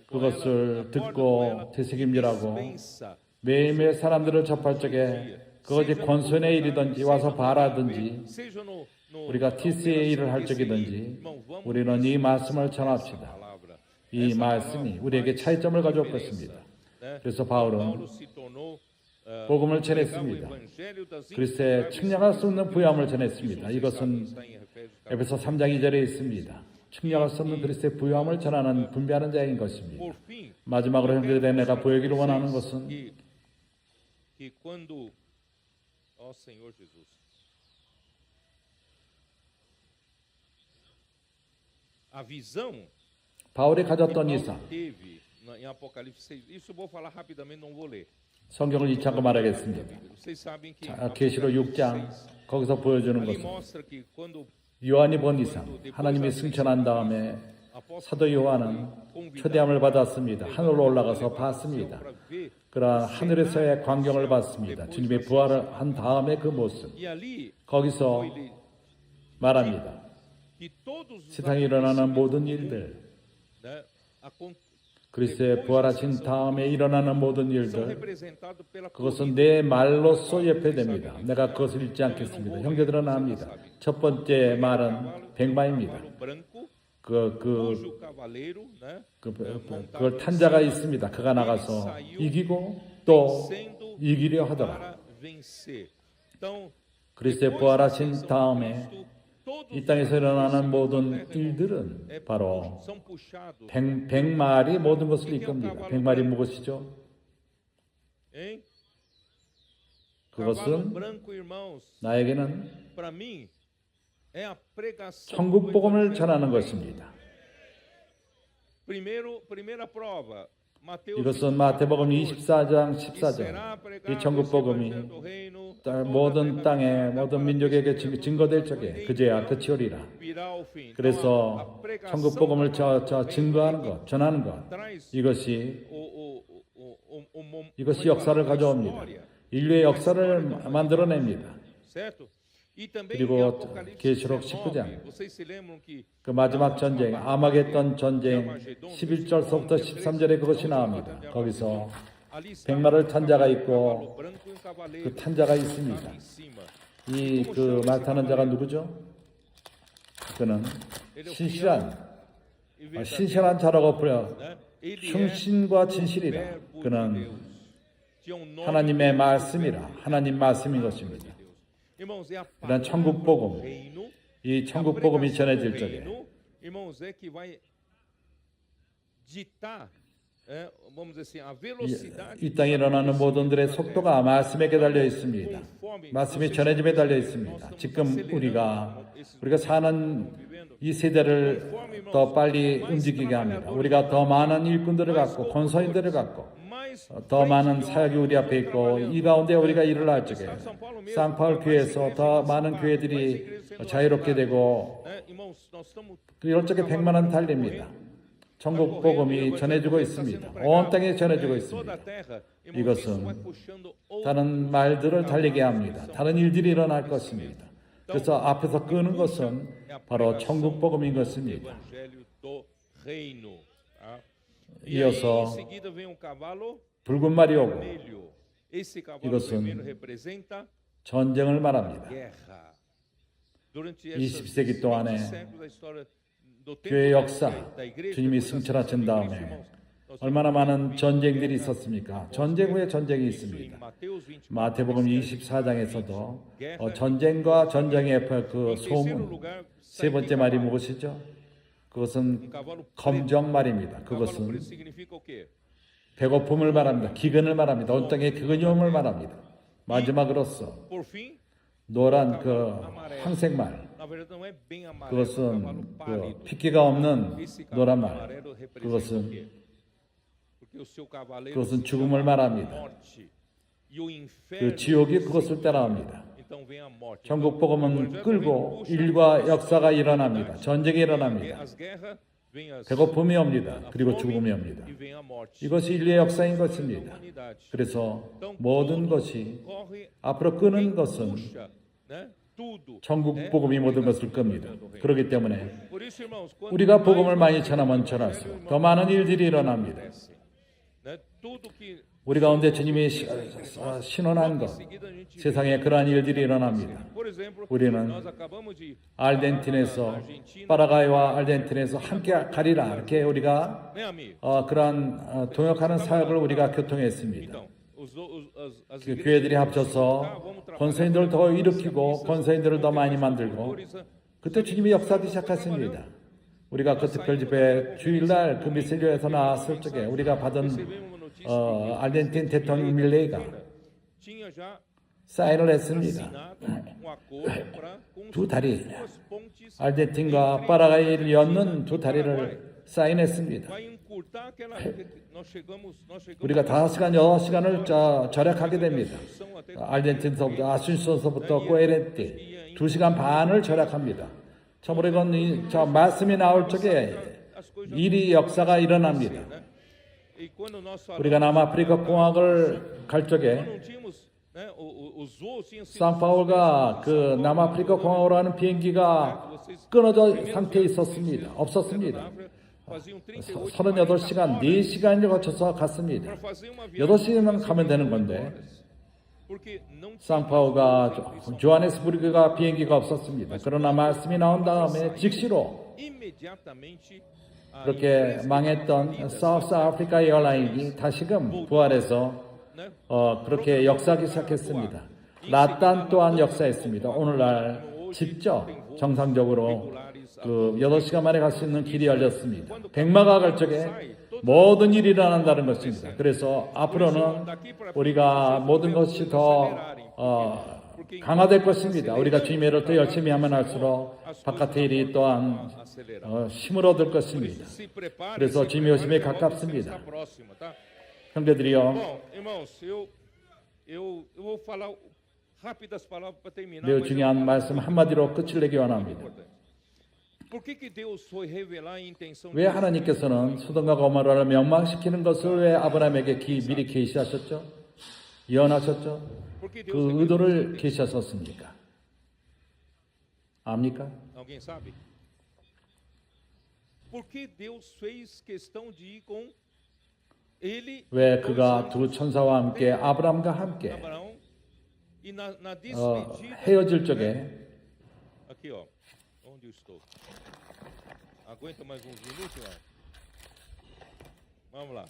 그것을 듣고 되새김질하고 매일매일 사람들을 접할 적에 그것이 권선의 일이든지 와서 바라든지 우리가 TC의 일을 할 적이든지 우리는 이 말씀을 전합시다. 이 말씀이 우리에게 차이점을 가져올 것입니다. 그래서 바울은 복음을 전했습니다. 그리스도의 측량할 수 없는 부요함을 전했습니다. 이것은 에베소 3장 2절에 있습니다. 측량할 수 없는 그리스도의 부요함을 전하는 분배하는 자인 것입니다. 마지막으로 형제들의 내가 보이기를 원하는 것은 바울이 가졌던 이상, 성경을 이차고 말하겠습니다. 계시록 6장 거기서 보여주는 것은 요한이 본 이상, 하나님이 승천한 다음에 사도 요한은 초대함을 받았습니다. 하늘로 올라가서 봤습니다. 그러한 하늘에서의 광경을 봤습니다. 주님의 부활을 한 다음에 그 모습. 거기서 말합니다. 세상에 일어나는 모든 일들, 그리스도의 부활하신 다음에 일어나는 모든 일들, 그것은 내 말로써 예표됩니다. 내가 그것을 잊지 않겠습니다. 형제들은 압니다. 첫 번째 말은 백마입니다. 그걸 탄 자가 있습니다. 그가 나가서 이기고 또 이기려 하더라. 그리스도의 부활하신 다음에 이 땅에서 일어나는 모든 일들은 바로 백말이 모든 것을 이끕니다. 백말이 무엇이죠? 그것은 나에게는 천국 복음을 전하는 것입니다. 이것은 마태복음 24장 14절 이 천국 복음이 모든 땅에 모든 민족에게 증거될 적에 그제야 끝이 오리라. 그래서 천국 복음을 증거하는 것, 전하는 것, 이것이 역사를 가져옵니다. 인류의 역사를 만들어냅니다. 그리고 계시록 19장 그 마지막 전쟁, 아마겟돈 전쟁 11절서부터 13절에 그것이 나옵니다. 거기서 백마를 탄 자가 있고 그 탄 자가 있습니다. 이 그 말 타는 자가 누구죠? 그는 신실한 자라고 불려 충신과 진실이라. 그는 하나님의 말씀이라. 하나님 말씀인 것입니다. 이런 천국 복음, 이 천국 복음이 전해질 적에 이 땅에 일어나는 모든들의 속도가 말씀에 달려 있습니다. 말씀이 전해짐에 달려 있습니다. 지금 우리가 사는 이 세대를 더 빨리 움직이게 합니다. 우리가 더 많은 일꾼들을 갖고 권선인들을 갖고 더 많은 사역이 우리 앞에 있고 이 가운데 우리가 일을 할 적에 상파울 교회에서 더 많은 교회들이 자유롭게 되고 이럴 적에 100만원 달립니다. 천국 복음이 전해지고 있습니다. 온 땅에 전해지고 있습니다. 이것은 다른 말들을 달리게 합니다. 다른 일들이 일어날 것입니다. 그래서 앞에서 끄는 것은 바로 천국 복음인 것입니다. E aí, em 이어서 seguida vem um cavalo 붉은 말이 오고 vermelho. Esse cavalo 이것은 vermelho representa 전쟁을 말합니다. guerra. Durante 20세기 동안에 séculos da história do tempo 교회 역사, da igreja, 주님이 depois da 승천하신 ascensão da 다음에 igreja, irmãos, nós 얼마나 temos 많은 visto 전쟁들이 guerra. 있었습니까? 전쟁 후에 전쟁이 Isso em 있습니다. Mateus 24, 마태복음 versículo 24장에서도 전쟁과 전쟁의 그 Em terceiro 소문, lugar, 세 sai 번째 um 말이 cavalo. 무엇이죠? 그것은 Um cavalo preto. 검정 말입니다. Cavalo 그것은 preto significa o quê? 배고픔을 말합니다. 기근을 말합니다. 온 땅의 기근염을 말합니다. 마지막으로서 Por fim, 노란 그 황색말, na verdade não é bem amarelo, é um 그것은 cavalo 그 pálido. 핏기가 없는 Esse 노란 cavalo 말, amarelo representa o 그것은 quê? Porque o seu cavaleiro 그것은 se 죽음을 chama 말합니다. morte. E o inferno 그 지옥이 그것을 따라옵니다. então vem a morte. 전국 복음은 끌고 일과 역사가 일어납니다. 전쟁이 일어납니다. As guerras, vem as 배고픔이 옵니다. a 그리고 fome 죽음이 옵니다. e vem a morte. 이것이 인류의 역사인 da 것입니다. humanidade. 그래서 Então, 모든 tudo 것이 corre, 앞으로 끄는 quem 것은 puxa, né? Tudo, 천국 né? 복음이 모든 Vem 것을 da 끕니다. do reino. 그렇기 때문에 Por isso, irmãos, quanto 우리가 mais 복음을 많이 nós 전하면 전할수록 더 많은 일들이 일어납니다. acontece, né? Tudo que 우리 가운데 주님이 신원한 것, 세상에 그러한 일들이 일어납니다. Por exemplo, 우리는 nós acabamos de 아르헨틴에서 파라과이와 아르헨틴에서 함께 가리라 이렇게 우리가 né, amigo? 그러한 동역하는 사역을 우리가 교통했습니다. Então, as 그 igrejas 교회들이 tá, 합쳐서 vamos trabalhar 권서인들을 더 일으키고 권서인들을 더 많이 만들고 pastores, 그때 주님이 역사하기 시작하십니다. 우리가 그 특별 집회 주일날 그 미셀리오에서 나왔을 적에 우리가 받은 recebemos uma notícia 아르헨틴 대통령 밀레이가 tinha já 사인을 했습니다. assinado um acordo para 두 다리, duas pontes 아르헨틴과 파라과이를 엮는 두 다리를 사인했습니다. vai encurtar aquela nós chegamos 우리가 5시간, 6시간을 절약하게 됩니다. 아르헨틴서부터 아순션서부터 꼬에렌티 2시간 반을 절약합니다. 참으로 이건 말씀이 나올 적에 일이 역사가 일어납니다. né? E quando nós falamos 우리가 남아프리카 공화국을 갈 적에 não tínhamos, né, os voos tinham sido 산파울과 그 남아프리카 공화국으로 가는 비행기가 끊어져 상태에 있었습니다. 없었습니다. faziam 38 38시간, 4시간을 거쳐서 갔습니다. para fazer uma viagem 8시간 가면 되는 건데 porque não tinha 산파울과 조하네스부르크가 비행기가 없었습니다. 그러나 말씀이 나온 다음에 즉시로 imediatamente a 그렇게 망했던 사우스 아프리카 에어라인이 다시금 부활해서 né, 그렇게 역사하기 시작했습니다. 라탄 또한 역사했습니다. 오늘날 직접 정상적으로 그 8시간 만에 갈 수 있는 길이 열렸습니다. 백마가 갈 적에 모든 일이 일어난다는 것입니다. 그래서 앞으로는 우리가 모든 것이 더 강화될 것입니다. 우리가 주님의 일을 더 열심히 하면 할수록 바깥의 일이 또한 힘을 얻을 것입니다. se prepare 그래서 주님의 오심에 가깝습니다. próxima, tá? 형제들이요, Bom, irmãos, eu vou falar rápidas palavras para terminar. 매우 mas 중요한 말씀 한마디로 끝을 내기 원합니다. Por que Deus foi revelar a intenção 왜 하나님께서는 소돔과 고모라를 멸망시키는 것을 왜 아브라함에게 미리 계시하셨죠? 예언하셨죠? Porque Deus 그 의도를 계시하셨습니까? 압니까? Alguém sabe? Por que Deus fez questão de ir com ele 왜 그가 두 천사와 함께 아브라함과 함께 Abraão e na despedida 헤어질 적에 aqui ó, onde eu estou? Aguenta mais uns minutos, não? Vamos lá.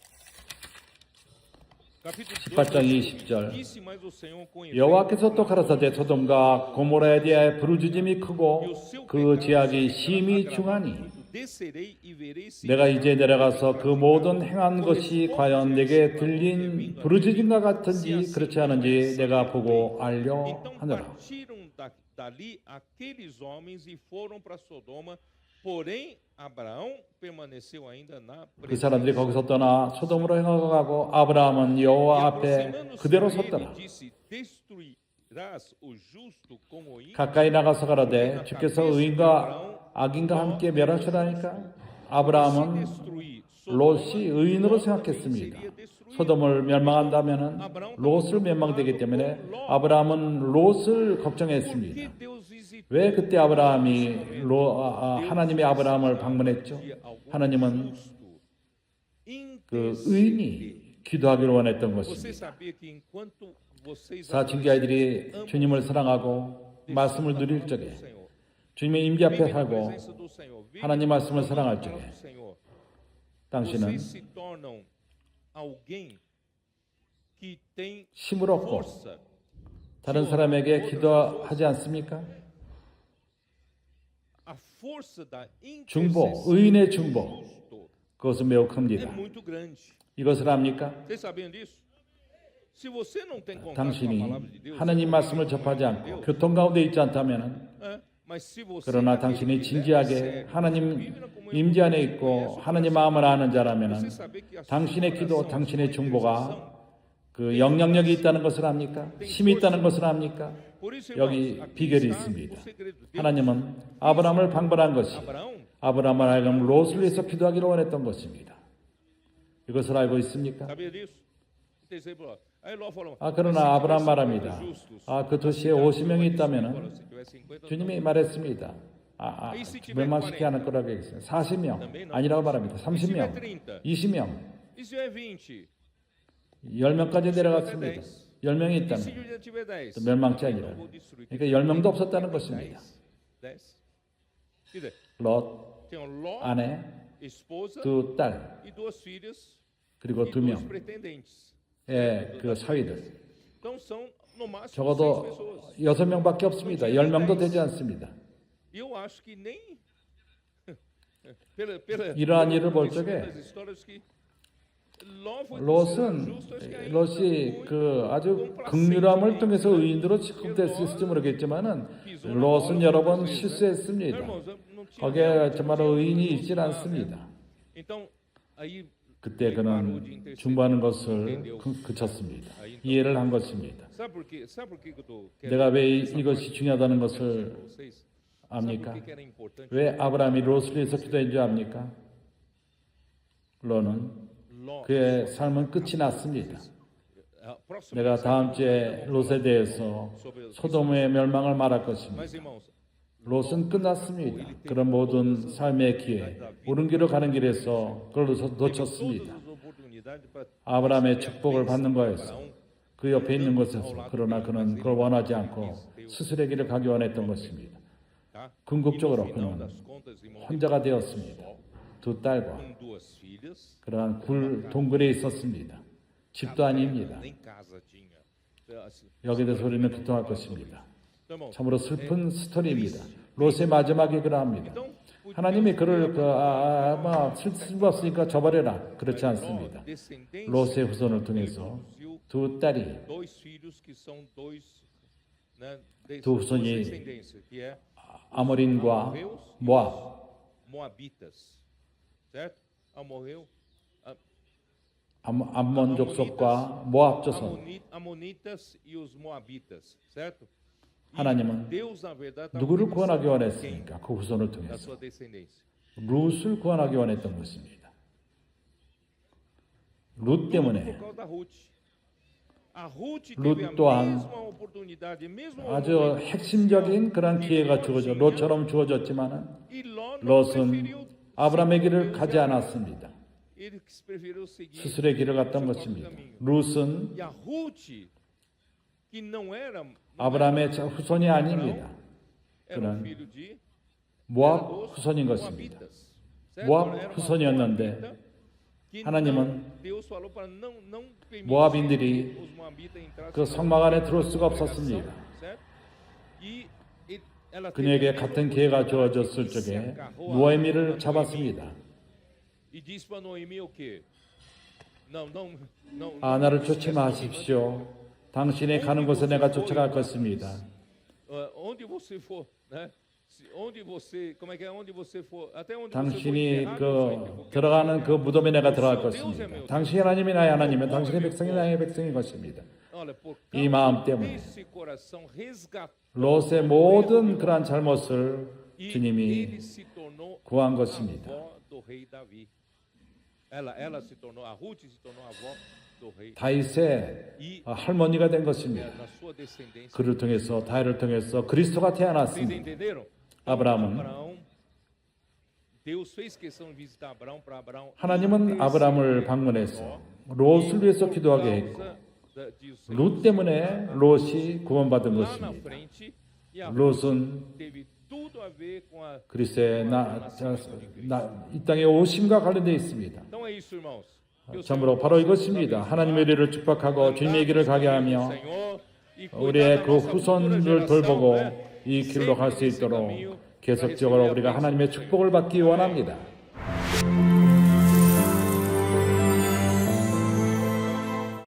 Capítulo 18장 2, 20절 disse mais o Senhor com 여호와께서 또 가라사대 소돔과 고모라에 대하여 부르짖음이 크고 그 죄악이 심히 중하니 descerei e verei se 내가 이제 내려가서 그 모든 행한 것이 과연 내게 들린 부르짖음과 같은지 그렇지 않은지 내가 보고 알려 Então 하느라. partiram dali aqueles homens e foram para Sodoma, porém Abraão permaneceu ainda na 그 사람들이 거기서 떠나 소돔으로 행하고 아브라함은 여호와 앞에 그대로 섰더라. disse: Destruirás o justo com o ímpio? 가까이 나가서 가라되 주께서 의인과 악인과 함께 멸하시라니까. 아브라함은 롯이 의인으로 생각했습니다. 소돔을 멸망한다면 롯을 멸망되기 때문에 아브라함은 롯을 걱정했습니다. 왜 그때 아브라함이 하나님의 아브라함을 방문했죠? 하나님은 그 의인이 기도하기를 원했던 Você 것입니다. sabia que enquanto vocês 사춘기 아이들이 주님을 사랑하고 말씀을 누릴 적에 주님의 임재 앞에 vivem na 살고 presença do Senhor, vivem 하나님 말씀을 na 사랑할 palavra 적에 do Senhor, 당신은 vocês se tornam alguém que tem 힘을 얻고 força. 다른 사람에게 기도하지 않습니까? A força da 중보, intercessão 의인의 do 중보, justo 그것은 매우 é 큽니다. muito grande. 이것을 압니까? Vocês sabiam disso? Se você não tem contato com a 당신이 palavra de Deus, 하나님 você 말씀을 não tem 접하지 comunhão com 않고 Deus, 교통 가운데 있지 않다면 mas se você 그러나 é aquele 당신이 que 진지하게 leva a sério, 하나님 vive na comunhão 임재 com 안에 Deus, 있고 conhece o 하나님 coração, 마음을 아는 자라면 você sabe que a sua 당신의 기도, oração, a 당신의 sua 중보가 intercessão, 그 영향력이 있다는 것을 압니까? 힘이 있다는 것을 압니까? por isso, 여기 irmãos, aqui 비결이 está 있습니다. o segredo. Deus, 하나님은 아브라함을 방문한 것이 Abraão, 아브라함을 하여금 롯을 위해서 기도하기를 원했던 것입니다. 이것을 알고 있습니까? sabia disso? Terceiro bloco. Aí Ló falou, 그러나 아브라함 말합니다. justos, 그 도시에 50명이 있다면 agora, se tiver 50, 주님이 말했습니다. 멸망시키지 않을 거라고 얘기했어요. 40명 아니라고 말합니다. 30명, 20명, e se tiver 20? 10명까지 내려갔습니다. 10명이 E 있다면 se já tiver 10? 또 멸망치 아니라. Eu vou destruir. 그러니까 10명도 없었다는 것입니다. 10. Quer dizer, 롯, tem um Ló, 아내, esposa 두 딸, e duas filhas 그리고 e 두 dois 명, pretendentes. 그 사위들. Então são no máximo 6 적어도 pessoas. 6명밖에 없습니다. 10명도 되지 않습니다. E eu acho que nem 이러한 일을 볼 적에 das histórias que Ló foi 롯은 justo, acho que ainda 롯이 foi 그 아주 극률함을 통해서 의인으로 취급됐을지 모르겠지만은 롯은 여러 번 실수했습니다. irmãos, não tinha 거기에 정말 의인이 있질 않습니다. Então, aí 그때 그는 중보하는 것을 그쳤습니다. 이해를 한 것입니다. sabe por quê? Sabe por que eu tô 내가 왜 이것이 중요하다는 것을 vocês? Sabe 압니까? por que era importante? 왜 아브라함이 롯을 위해서 기도한 줄 압니까? 롯은 Ló, 그의 삶은 끝이 났습니다. a próxima 내가 다음 주에 롯에 대해서 소돔의 멸망을 말할 것입니다. Mas irmãos, 롯은 끝났습니다. 그런 모든 삶의 기회, 옳은 길로 가는 길에서 그걸 놓쳤습니다. todas as oportunidades para 아브라함의 축복을 받는 거에서 그 옆에 있는 곳에서 그러나 그는 그걸 원하지 않고 스스로의 길을 가기 원했던 것입니다. tá? 궁극적으로 No final 그는 das contas, irmão, 혼자가 되었습니다. 두 딸과 com duas filhas, 그러한 동굴에 있었습니다. 집도 아닙니다. nem casa tinha. Então, assim, 여기에 대해서 우리는 기도할 것입니다. então, irmãos, 참으로 슬픈 스토리입니다. 롯의 마지막이 그러합니다. então, 하나님이 그를 쓸모없으니까 줘버려라. 그렇지 않습니다. descendência 롯의 후손을 통해서 produziu 두 딸이 dois filhos que são dois, né, 두 duas 후손이 descendências, que é 아모린과 모압, Moabitas, certo? Amorreu, 암몬 족속과 모압 조선. Amonitas e os Moabitas, certo? E 하나님은 Deus, na verdade, estava 누구를 pensando 구원하기 em quem? 원했습니까? 그 후손을 Da 통해서 sua descendência. 룻을 구원하기 원했던 것입니다. 룻 Por 때문에 causa da Ruth. A Ruth 룻 teve a 또한 mesma oportunidade, mesmo 아주 핵심적인 그런 기회가 주어져 롯처럼 주어졌지만은 e Ló não 롯은 preferiu 아브라함의 길을 가지 않았습니다. ele preferiu seguir 스스로의 길을 갔던 seu 것입니다. próprio caminho. 룻은 E a Ruth, que não era 아브라함의 후손이 아닙니다. era 그는 filho de 모압 후손인 것입니다. Moabitas, certo? 모압 Era uma 후손이었는데 Moabita que 하나님은 não- Deus falou para não permitir 모압인들이 que os Moabitas entrassem 그 na 성막 안에 들어올 수가 없었습니다. certo? E ela teve 그녀에게 a mesma 같은 기회가 oportunidade 주어졌을 e se 적에 agarrou a 노에미를 Noemi 잡았습니다. E disse para Noemi o quê? Não. 나를 쫓지 마십시오. 당신이 가는 곳에 내가 쫓아갈 것입니다. Onde você for, né? Onde você, como é que é? Onde você for, até onde você for 당신이 enterrado, eu vou ir, porque 들어가는 그 무덤에 내가 들어갈 것입니다. 당신이 하나님이 나의 하나님이면 당신의 백성이 나의 백성인 것입니다. olha, por 이 마음 causa 때문에 desse coração resgatou 롯의 모든 그러한 잘못을 e 주님이 ele se tornou 구한 a 것입니다. avó do rei Davi. Ela se tornou, a Ruth se tornou a avó do rei. 다윗의 E 할머니가 된 것입니다. na sua descendência. 그를 통해서 다윗을 통해서 그리스도가 Vocês 태어났습니다. entenderam? 아브라함은 Abraão Deus fez questão de visitar Abraão para Abraão 하나님은 아브라함을 방문해서 롯을 위해서 기도하게 했고 롯 때문에 롯이 구원받은 lá na 것입니다. frente e a 롯은 teve tudo a ver com a 그리스도의 이 땅의 오심과 관련되어 있습니다. Então é isso, irmãos. Que o 참으로 Senhor 바로 possa 이것입니다. nos 하나님의 abençoar, 일을 축복하고 주님의 길을 가게 하며 Senhor, e cuidar 우리의 da 그 nossa futura 후손을 geração, 돌보고 né? 이 길로 갈 수 Sempre nesse 있도록 caminho, 계속적으로 우리가 하나님의 축복을 받기 원합니다.